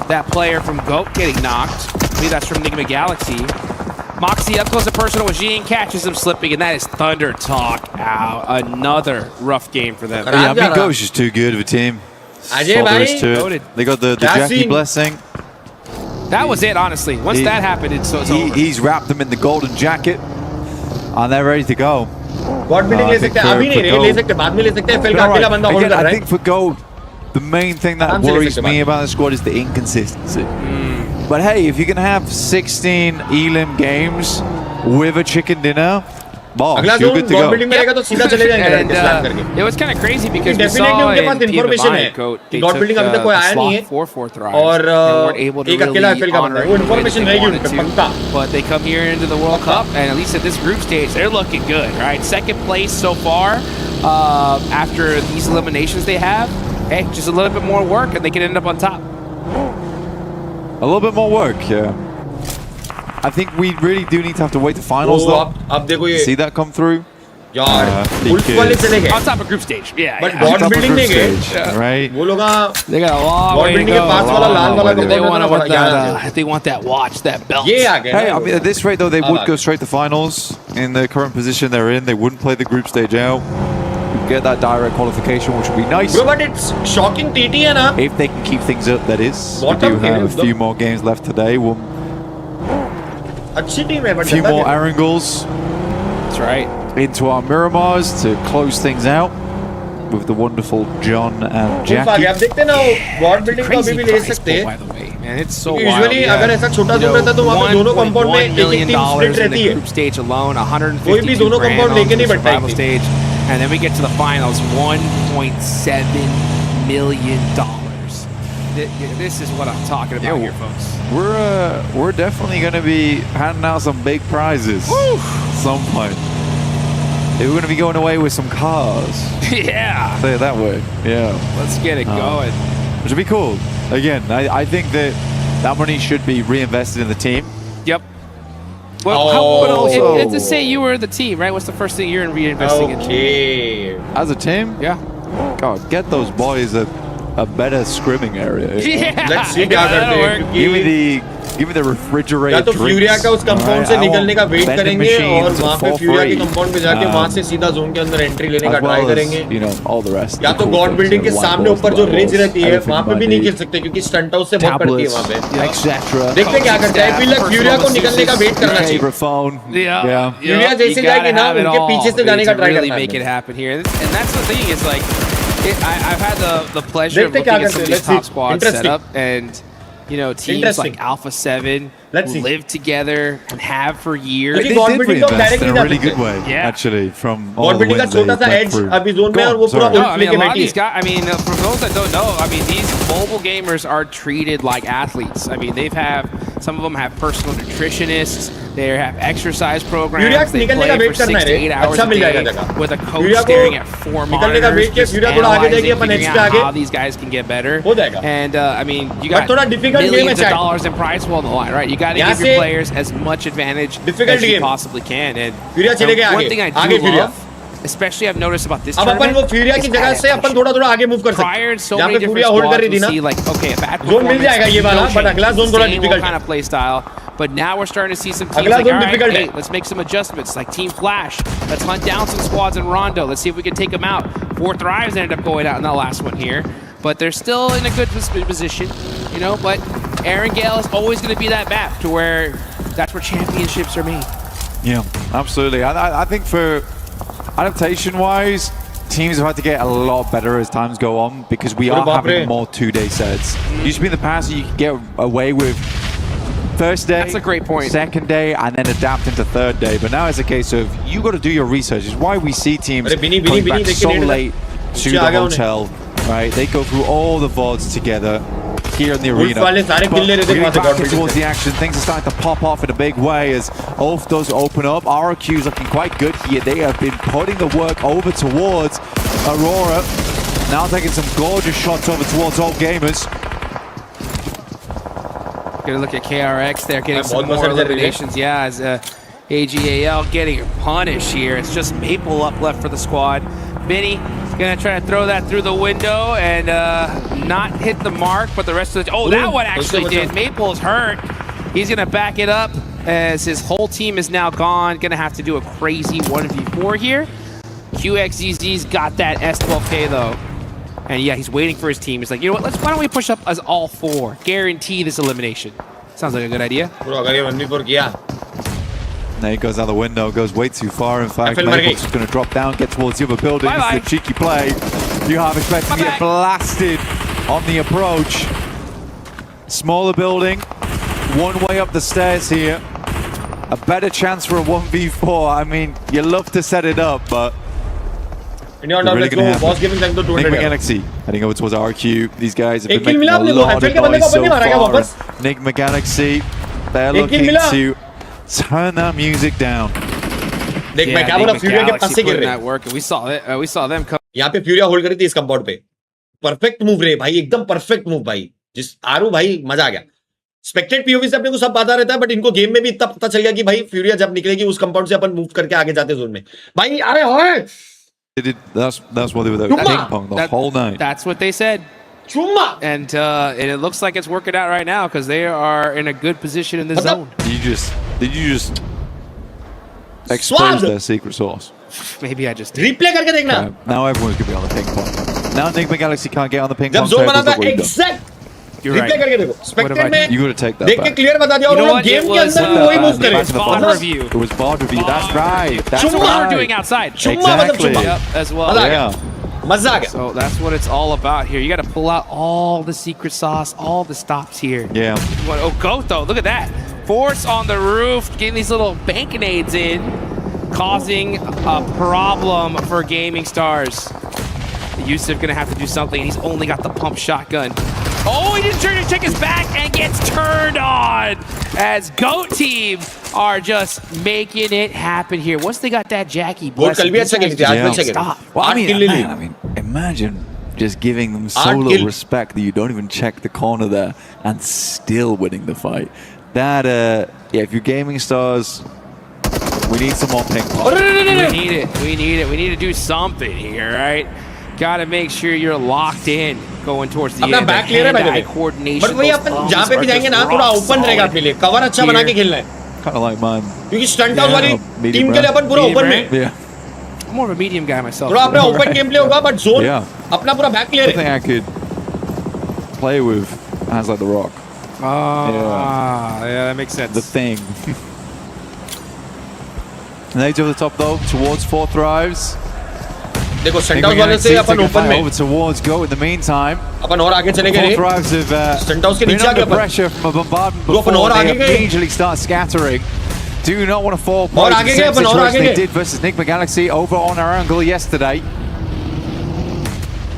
that player from GOAT getting knocked. I believe that's from Enigma Galaxy. Moxie up close and personal with Jean, catches him slipping, and that is Thunder Talk out. Another rough game for them. Yeah, I mean, GOAT's just too good of a team. That's Ajay all there is bhai. to it. Goated. They got the Jackie blessing. That was it, honestly. Once that happened, it's over. He's wrapped them in the golden jacket, and they're ready to go. God building ले सकते हैं, अभी नहीं रे, ले सकते हैं, बाद में ले सकते हैं। FL का अकेला बंदा hold Again, कर रहा I है। think for GOAT, the main thing that आराम से ले worries सकते हैं me बाद में। about the squad is the inconsistency. But hey, if you can have 16 elim games with a chicken dinner, boss, अगला you're zone good to God go. building में रहेगा तो सीधा चले जाएंगे And slam करके। it was kind of crazy because we Definitely saw उनके in pass information है। PMI GOAT, they God took building अभी तक कोई आया नहीं है। for fourth rise और and weren't able to एक really अकेला FL का honor बंदा है, it वो the way that information they रहेगी wanted उनके to. पक्का। But they come here into the World Cup, and at least at this group stage, they're looking good, right? Second place so far after these eliminations they have. Hey, just a little bit more work, and they can end up on top. A little bit more work, yeah. I think we really do need to have to wait the finals though. अब देखो ये See that come through? यार Ulf वाले चले गए। On top of group stage, yeah. But yeah. God On top of building group नहीं गए। stage, right? वो लोग They got a long God way to building के go. पास वाला लाल वाला They compound want में what ना that, they want that watch, that belt. ये आ गया। Hey, I mean, at this rate though, they would Ah. go straight to finals in the current position they're in. They wouldn't play the group stage out. Get that direct qualification, which would be nice. Bro, but it's shocking TT है ना। If they can keep things up, that is. We Bottom do have a game, few more games left today. We'll अच्छी team है a but few ज्यादा more नहीं। Arangles That's right. into our Miramars to close things out with the wonderful John and Ulf आ गया। Jackie. अब देखते हैं ना God building को अभी भी ले सकते हैं। By the way, man, it's so Usually wild. अगर ऐसा छोटा zone रहता तो वहाँ पे दोनों compound में $1.1 million एक-एक team split in रहती the है। group stage alone, कोई भी 152 दोनों grand compound on लेके the नहीं बढ़ता survival एक stage, and then we get to the finals, $1.7 million. This is what I'm talking about here, folks. We're definitely going to be handing out some big prizes at some point. We're going to be going away with some cars. Yeah. Say it that way. Yeah. Let's get it going. Which would be cool. Again, I think that money should be reinvested in the team. Yep. Well, to say you were the team, right? What's the first thing you're reinvesting into? As a team? Yeah. God, get those boys a better scrimming area. Yeah. Let's see क्या करते हैं क्योंकि Give me the refrigerated या तो drinks. फ्यूरिया का उस compound से Alright, I निकलने का want वेट vending करेंगे और machines वहाँ पे for फ्यूरिया के free. कंपाउंड पे जाके वहाँ से सीधा जोन के अंदर एंट्री लेने का As well ट्राई as, करेंगे you know, all the rest. या the तो cool गॉड things, बिल्डिंग के the white सामने balls, ऊपर the जो white रिज balls, रहती है everything वहाँ पे might भी नहीं be गिर सकते क्योंकि स्टंट हाउस से बहुत पड़ती है वहाँ पे etc. देखते हैं क्या करते हैं फिर लग फ्यूरिया को निकलने का वेट करना चाहिए Favorite phone. Yeah. फ्यूरिया जैसे जाएगी ना उनके पीछे से जाने का ट्राई really करना make it है happen here. And that's the thing is like, I've had the pleasure of देखते looking क्या at करते some हैं, of these let's see. top squads set Interesting. up, and you know teams Interesting. like Alpha 7, Let's who see. live together and have for years. They did reinvest in a really good way, actually, from all the wins they went through. I mean, a lot of these guys, I mean, for those that don't know, I mean, these mobile gamers are treated like athletes. I mean, some of them have personal nutritionists, they have exercise programs, they play for 6 to 8 hours a day with a coach staring at 4 monitors, just analyzing, figuring out how these guys can get better. And, I mean, you got millions of dollars in prize pool on the line, right? You got to give your players as much advantage as you possibly can. And one thing I do love, especially I've noticed about this tournament, prior in so many different squads, we see like, okay, a bad performance, same kind of play style. But now we're starting to see some teams like, all right, hey, let's make some adjustments, like Team Flash. Let's hunt down some squads in Rondo. Let's see if we can take them out. 4 Thrives ended up going out in the last one here. But they're still in a good position, you know, but Aaron Gale is always going to be that map to where that's where championships are made. Yeah, absolutely. I think for adaptation-wise, teams have had to get a lot better as times go on because we are having more 2-day sets. Used to be in the past, you could get away with first day, that's a great point, second day, and then adapt into third day. But now it's a case of you got to do your research. It's why we see teams going back so late to the hotel, right? They go through all the VODs together here in the arena. But getting back towards the action, things are starting to pop off in a big way as Ulf does open up. RQ is looking quite good here. They have been putting the work over towards Aurora. Now taking some gorgeous shots over towards All Gamers. Gonna look at KRX there, getting some more eliminations. Yeah, as AGAL getting punished here. It's just Maple up left for the squad. Benny gonna try to throw that through the window and not hit the mark, but the rest of the... Oh, that one actually did. Maple's hurt. He's gonna back it up as his whole team is now gone. Gonna have to do a crazy 1v4 here. QXZZ's got that S12K though. And yeah, he's waiting for his team. He's like, you know what, why don't we push up as all 4? Guarantee this elimination. Sounds like a good idea. There he goes out the window, goes way too far. In fact, Maple's just going to drop down, get towards the other building. This is a cheeky play. You have expected to get blasted on the approach. Smaller building, one way up the stairs here. A better chance for a 1v4. I mean, you love to set it up, but really gonna Nick Galaxy heading over towards RQ. These guys have been making a lot of noise so far. Nick Galaxy, they're looking to turn that music down. मैं क्या बोला फ्यूरिया के पास से गिर रहे हैं. We saw them come. यहाँ पे फ्यूरिया होल्ड करी थी इस कंपाउंड पे. परफेक्ट मूव रहे भाई, एकदम परफेक्ट मूव भाई. जिस आरू भाई मजा आ गया. स्पेक्टेड पीओवी से अपने को सब पता रहता है, बट इनको गेम में भी इतना पता चल गया कि भाई फ्यूरिया जब निकलेगी उस कंपाउंड से अपन मूव करके आगे जाते जोन में. भाई अरे होए. That's what they were doing. Ping pong the whole night. That's what they said. And it looks like it's working out right now because they are in a good position in the zone. Did you just expose their secret sauce? Maybe I just did. Replay करके देखना. Now everyone's gonna be on the ping pong. Now Nick Galaxy can't get on the ping pong. जब zone बना था exact. You're replay करके देखो. Spectate में. You gotta take that. देख के clear बता दिया और वो गेम के अंदर भी वही मूव करे. VOD review. It was VOD review. That's right. That's what we're doing outside. Exactly. Yep, as well. Yeah. So that's what it's all about here. You got to pull out all the secret sauce, all the stops here. Yeah. Oh, Gotho, look at that. Force on the roof, getting these little bank-nades in, causing a problem for Gaming Stars. Yusuf gonna have to do something. He's only got the pump shotgun. Oh, he didn't turn to check his back and gets turned on as GOAT team are just making it happen here. Once they got that Jackie blessing, stop. Well, I mean, imagine just giving them so little respect that you don't even check the corner there and still winning the fight. That, yeah, if you're Gaming Stars, we need some more ping pong. We need it. We need it. We need to do something here, right? Got to make sure you're locked in going towards the end. Back clear है भाई. Coordination. But वही अपन जहाँ पे भी जाएंगे ना थोड़ा open रहेगा अपने लिए. Cover अच्छा बना के खेलना है. Kind of like mine. क्योंकि stunt house वाली team के लिए अपन पूरा open में. Yeah. I'm more of a medium guy myself. थोड़ा अपना open gameplay होगा, but zone अपना पूरा back clear है. I think I could play with hands like the Rock. Yeah, that makes sense. The Thing. Nades over the top though, towards 4 Thrives. देखो सेंटाउस वाले से अपन open में over towards Go in the meantime. अपन और आगे चले गए सेंटाउस के नीचे आ गए pressure from a bombardment before अपन और आगे they गए immediately start scattering. Do not want to fall और point आगे the गए same अपन और आगे situation they गए did versus Enigma Galaxy over on our angle yesterday.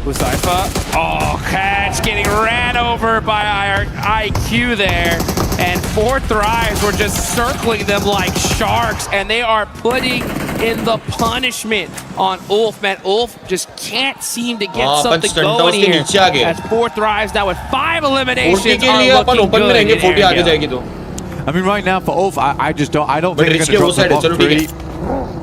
Uzaifa. Oh, Catch getting ran over by our IQ there. And 4 Thrives were just circling them like sharks. And they are putting in the punishment on Ulf. Man, Ulf just can't seem to get something going here. As 4 Thrives now with 5 eliminations are looking good in area. I mean, right now for Ulf, I just don't think they're going to drop the top 3.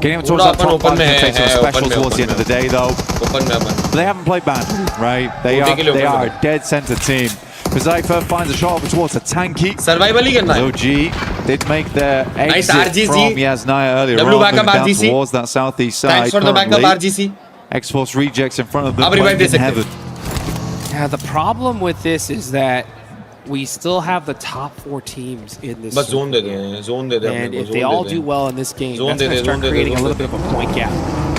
Getting up towards that top 5 can take some special towards the end of the day, though. But they haven't played bad, right? They are a dead center team. Uzaifa finds a shot over towards a tanky. Survival ही करना है. OG did make their exit RGC. from Yasnaya earlier on, moving down towards that southeast side. Thanks for the backup, RGC. Exports rejects in front of them, playing in heaven. Yeah, the problem with this is that we still have the top 4 teams in this. बस zone दे दें, zone दे दें. And if they all do well in this game, that's going to start creating a little bit of a point gap.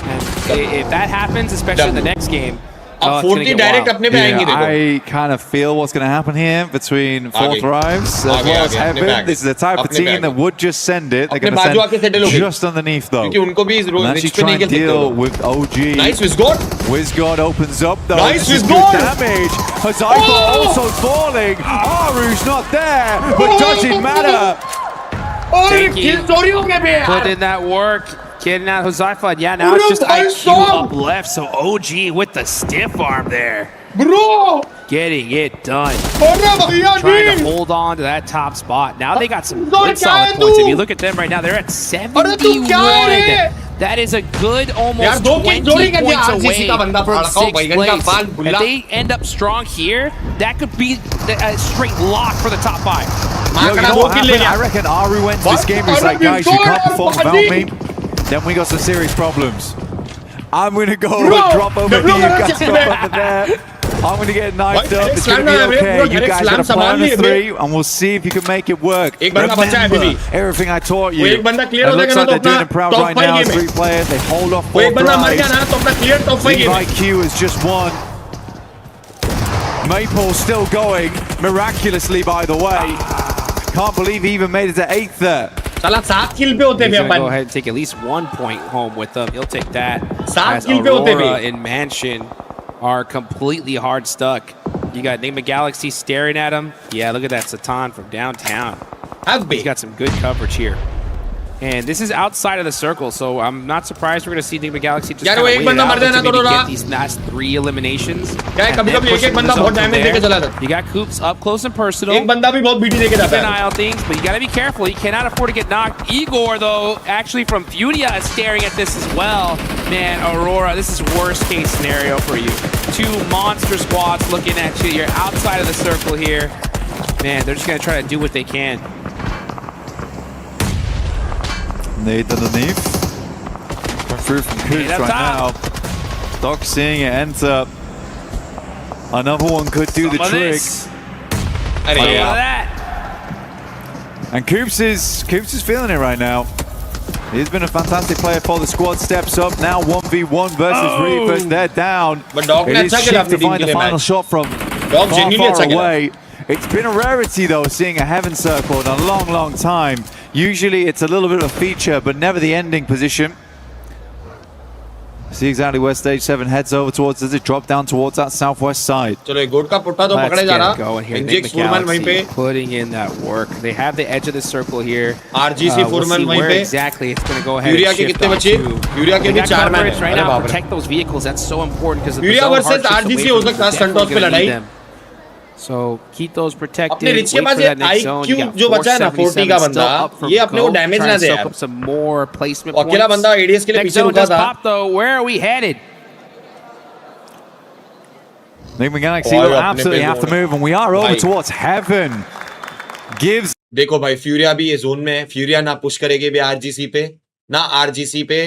And if that happens, especially in the next game, अब 40 direct अपने पे आएंगे देखो. I kind of feel what's going to happen here between 4 Thrives as well as Heaven. This is the type of team that would just send it. They're going to send just underneath though. क्योंकि उनको भी and actually try and deal with OG. Nice Wizgod. Wizgod opens up though. Nice This is Wizgod. good damage. Uzaifa also falling. Aru's not there, but doesn't matter. Put in that work. Getting out Uzaifa. Yeah, now it's just IQ up left. So OG with the stiff arm there. Bro! Getting it done. Trying to hold on to that top spot. Now they got some good solid points. If you look at them right now, they're at 71. That is a good almost 20 points away from 6th place. If they end up strong here, that could be a straight lock for the top 5. Yo, you know what happened? I reckon Aru went to this game. He's like, guys, you can't perform without me. Then we got some serious problems. I'm going to go and drop over here. You guys drop over there. I'm going to get knifed up. It's going to be okay. You guys got a plan of 3, and we'll see if you can make it work. Remember everything I taught you. It looks like they're doing it proud right now. 3 players. They hold off 4 Thrives. Leave IQ is just 1. Maple still going, miraculously, by the way. Can't believe he even made it to 8th there. He's gonna go ahead and take at least 1 point home with them. He'll take that. As Aurora and Mansion are completely hard stuck. You got Enigma Galaxy staring at him. Yeah, look at that Satan from downtown. He's got some good coverage here. And this is outside of the circle, so I'm not surprised we're going to see Enigma Galaxy just kind of wait it out to maybe get these last 3 eliminations. You got Coops up close and personal. Keep an eye on things, but you got to be careful. You cannot afford to get knocked. Igor, though, actually from Furia is staring at this as well. Man, Aurora, this is worst case scenario for you. 2 monster squads looking at you. You're outside of the circle here. Man, they're just going to try to do what they can. Nade underneath. Come through from Coops right now. Doc seeing it enter. Another one could do the trick. And Coops is feeling it right now. He's been a fantastic player for the squad. Steps up now 1v1 versus Reapers. They're down. It is Chief to find the final shot from far away. It's been a rarity though, seeing a Heaven Circle in a long time. Usually it's a little bit of a feature, but never the ending position. See exactly where stage 7 heads over towards. Does it drop down towards that southwest side? चलो गोट का पुट्टा तो पकड़े जा रहा. Enigma Galaxy putting in that work. They have the edge of the circle here. RGC Foreman वहीं पे. Exactly, it's going to go ahead. Furia के कितने बचे? Furia के भी 4 मैन हैं. Right now, protect those vehicles. That's so important because Furia versus RGC हो सकता है स्टंटॉस पे लड़ाई. So keep those protected. अपने रिच के पास ये IQ जो बचा है ना 40 का बंदा, ये अपने को डैमेज ना दे यार. Some more placement points. अकेला बंदा ADS के लिए पीछे रुका था. Where are we headed? Enigma Galaxy will absolutely have to move, and we are over towards Heaven. Gives. देखो भाई, फ्यूरिया भी ये जोन में है. फ्यूरिया ना पुश करेगी भी RGC पे, ना RGC पे,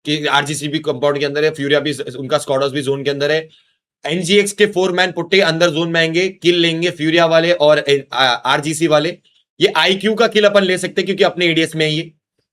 कि RGC भी कंपाउंड के अंदर है. फ्यूरिया भी, उनका स्क्वाडर्स भी जोन के अंदर है. NGX के 4 मैन पुट्टे अंदर जोन में आएंगे, किल लेंगे फ्यूरिया वाले और RGC वाले. ये IQ का किल अपन ले सकते हैं क्योंकि अपने एडीएस में है ये.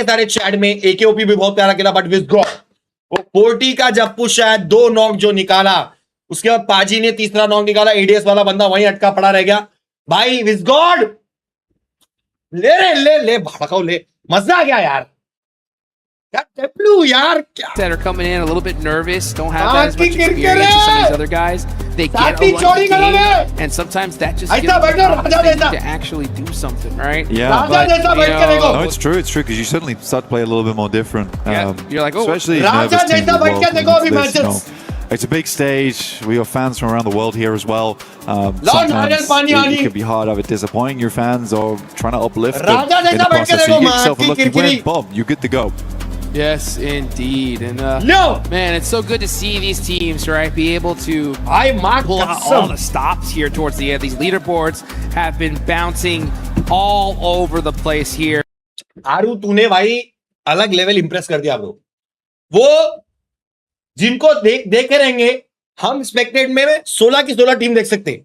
के सारे चैट में एकेओपी भी बहुत प्यारा खेला, बट विस्गॉड वो 40 का जब पुश है, 2 नॉक जो निकाला, उसके बाद पाजी ने तीसरा नॉक निकाला, एडीएस वाला बंदा वहीं अटका पड़ा रह गया। भाई विस्गॉड ले रे ले भड़काओ ले मजा आ गया यार क्या टेप्लू यार क्या that are coming in a little bit nervous, don't have that as much experience as some of these other guys. They get a lucky game, and sometimes that just gives them the opportunity to actually do something, right? Yeah, but, no, it's true, because you suddenly start to play a little bit more different. You're like, oh, especially nervous teams as well. It's a big stage. We have fans from around the world here as well. Sometimes it can be hard of it disappointing your fans or trying to uplift them in the process. So you get yourself a lucky win, boom, you're good to go. Yes, indeed. And man, it's so good to see these teams, right, be able to pull out all the stops here towards the end. These leaderboards have been bouncing all over the place here. आरू तूने भाई अलग level Impress कर दिया bro. वो जिनको देखे रहेंगे हम स्पेक्टेड में 16 की 16 टीम देख सकते हैं.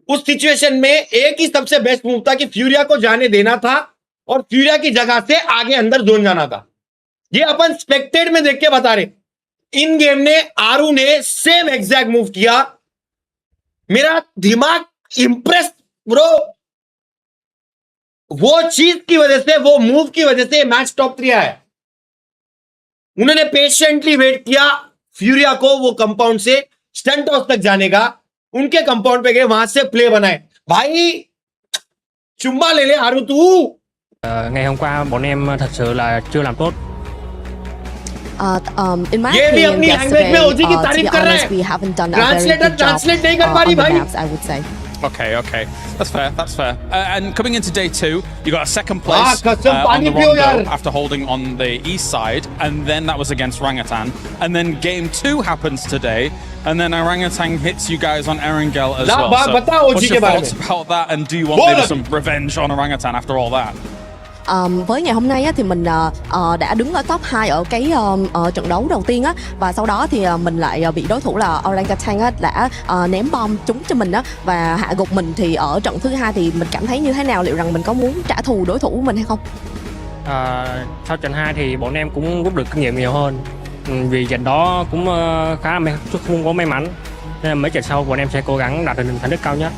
उस सिचुएशन में एक ही सबसे बेस्ट मूव था कि फ्यूरिया को जाने देना था और फ्यूरिया की जगह से आगे अंदर जोन जाना था. ये अपन स्पेक्टेड में देख के बता रहे. इन गेम ने आरू ने सेम एग्जैक्ट मूव किया. मेरा दिमाग इंप्रेस ब्रो. वो चीज की वजह से, वो मूव की वजह से मैच टॉप 3 आया है. उन्होंने पेशेंटली वेट किया फ्यूरिया को वो कंपाउंड से स्टंट हाउस तक जाने का. उनके कंपाउंड पे गए, वहां से प्ले बनाए. भाई चुम्मा ले ले आरू तू. Ngày hôm qua bọn em thật sự là chưa làm tốt. In my ये भी opinion, अपनी लैंग्वेज में ओजी की तारीफ कर रहा है. we haven't done a very translator good job translate नहीं कर पा रही on the भाई. maps, I would say. Okay. That's fair. And coming into day 2, you got a second place on पानी the पियो Rondo यार. after holding on the east side, and then that was against Orangutan. And then game 2 happens today, and then Orangutan hits you guys on Erangel as well. So what's your thoughts about that, and do you want maybe some revenge on Orangutan after all that? Với ngày hôm nay á, thì mình đã đứng ở top 2 ở cái trận đấu đầu tiên á, và sau đó thì mình lại bị đối thủ là Orangutan á, đã ném bom trúng cho mình á, và hạ gục mình. Thì ở trận thứ 2 thì mình cảm thấy như thế nào, liệu rằng mình có muốn trả thù đối thủ của mình hay không? Sau trận 2 thì bọn em cũng rút được kinh nghiệm nhiều hơn, vì trận đó cũng khá là không có may mắn, nên mấy trận sau bọn em sẽ cố gắng đạt được thành tích cao nhất.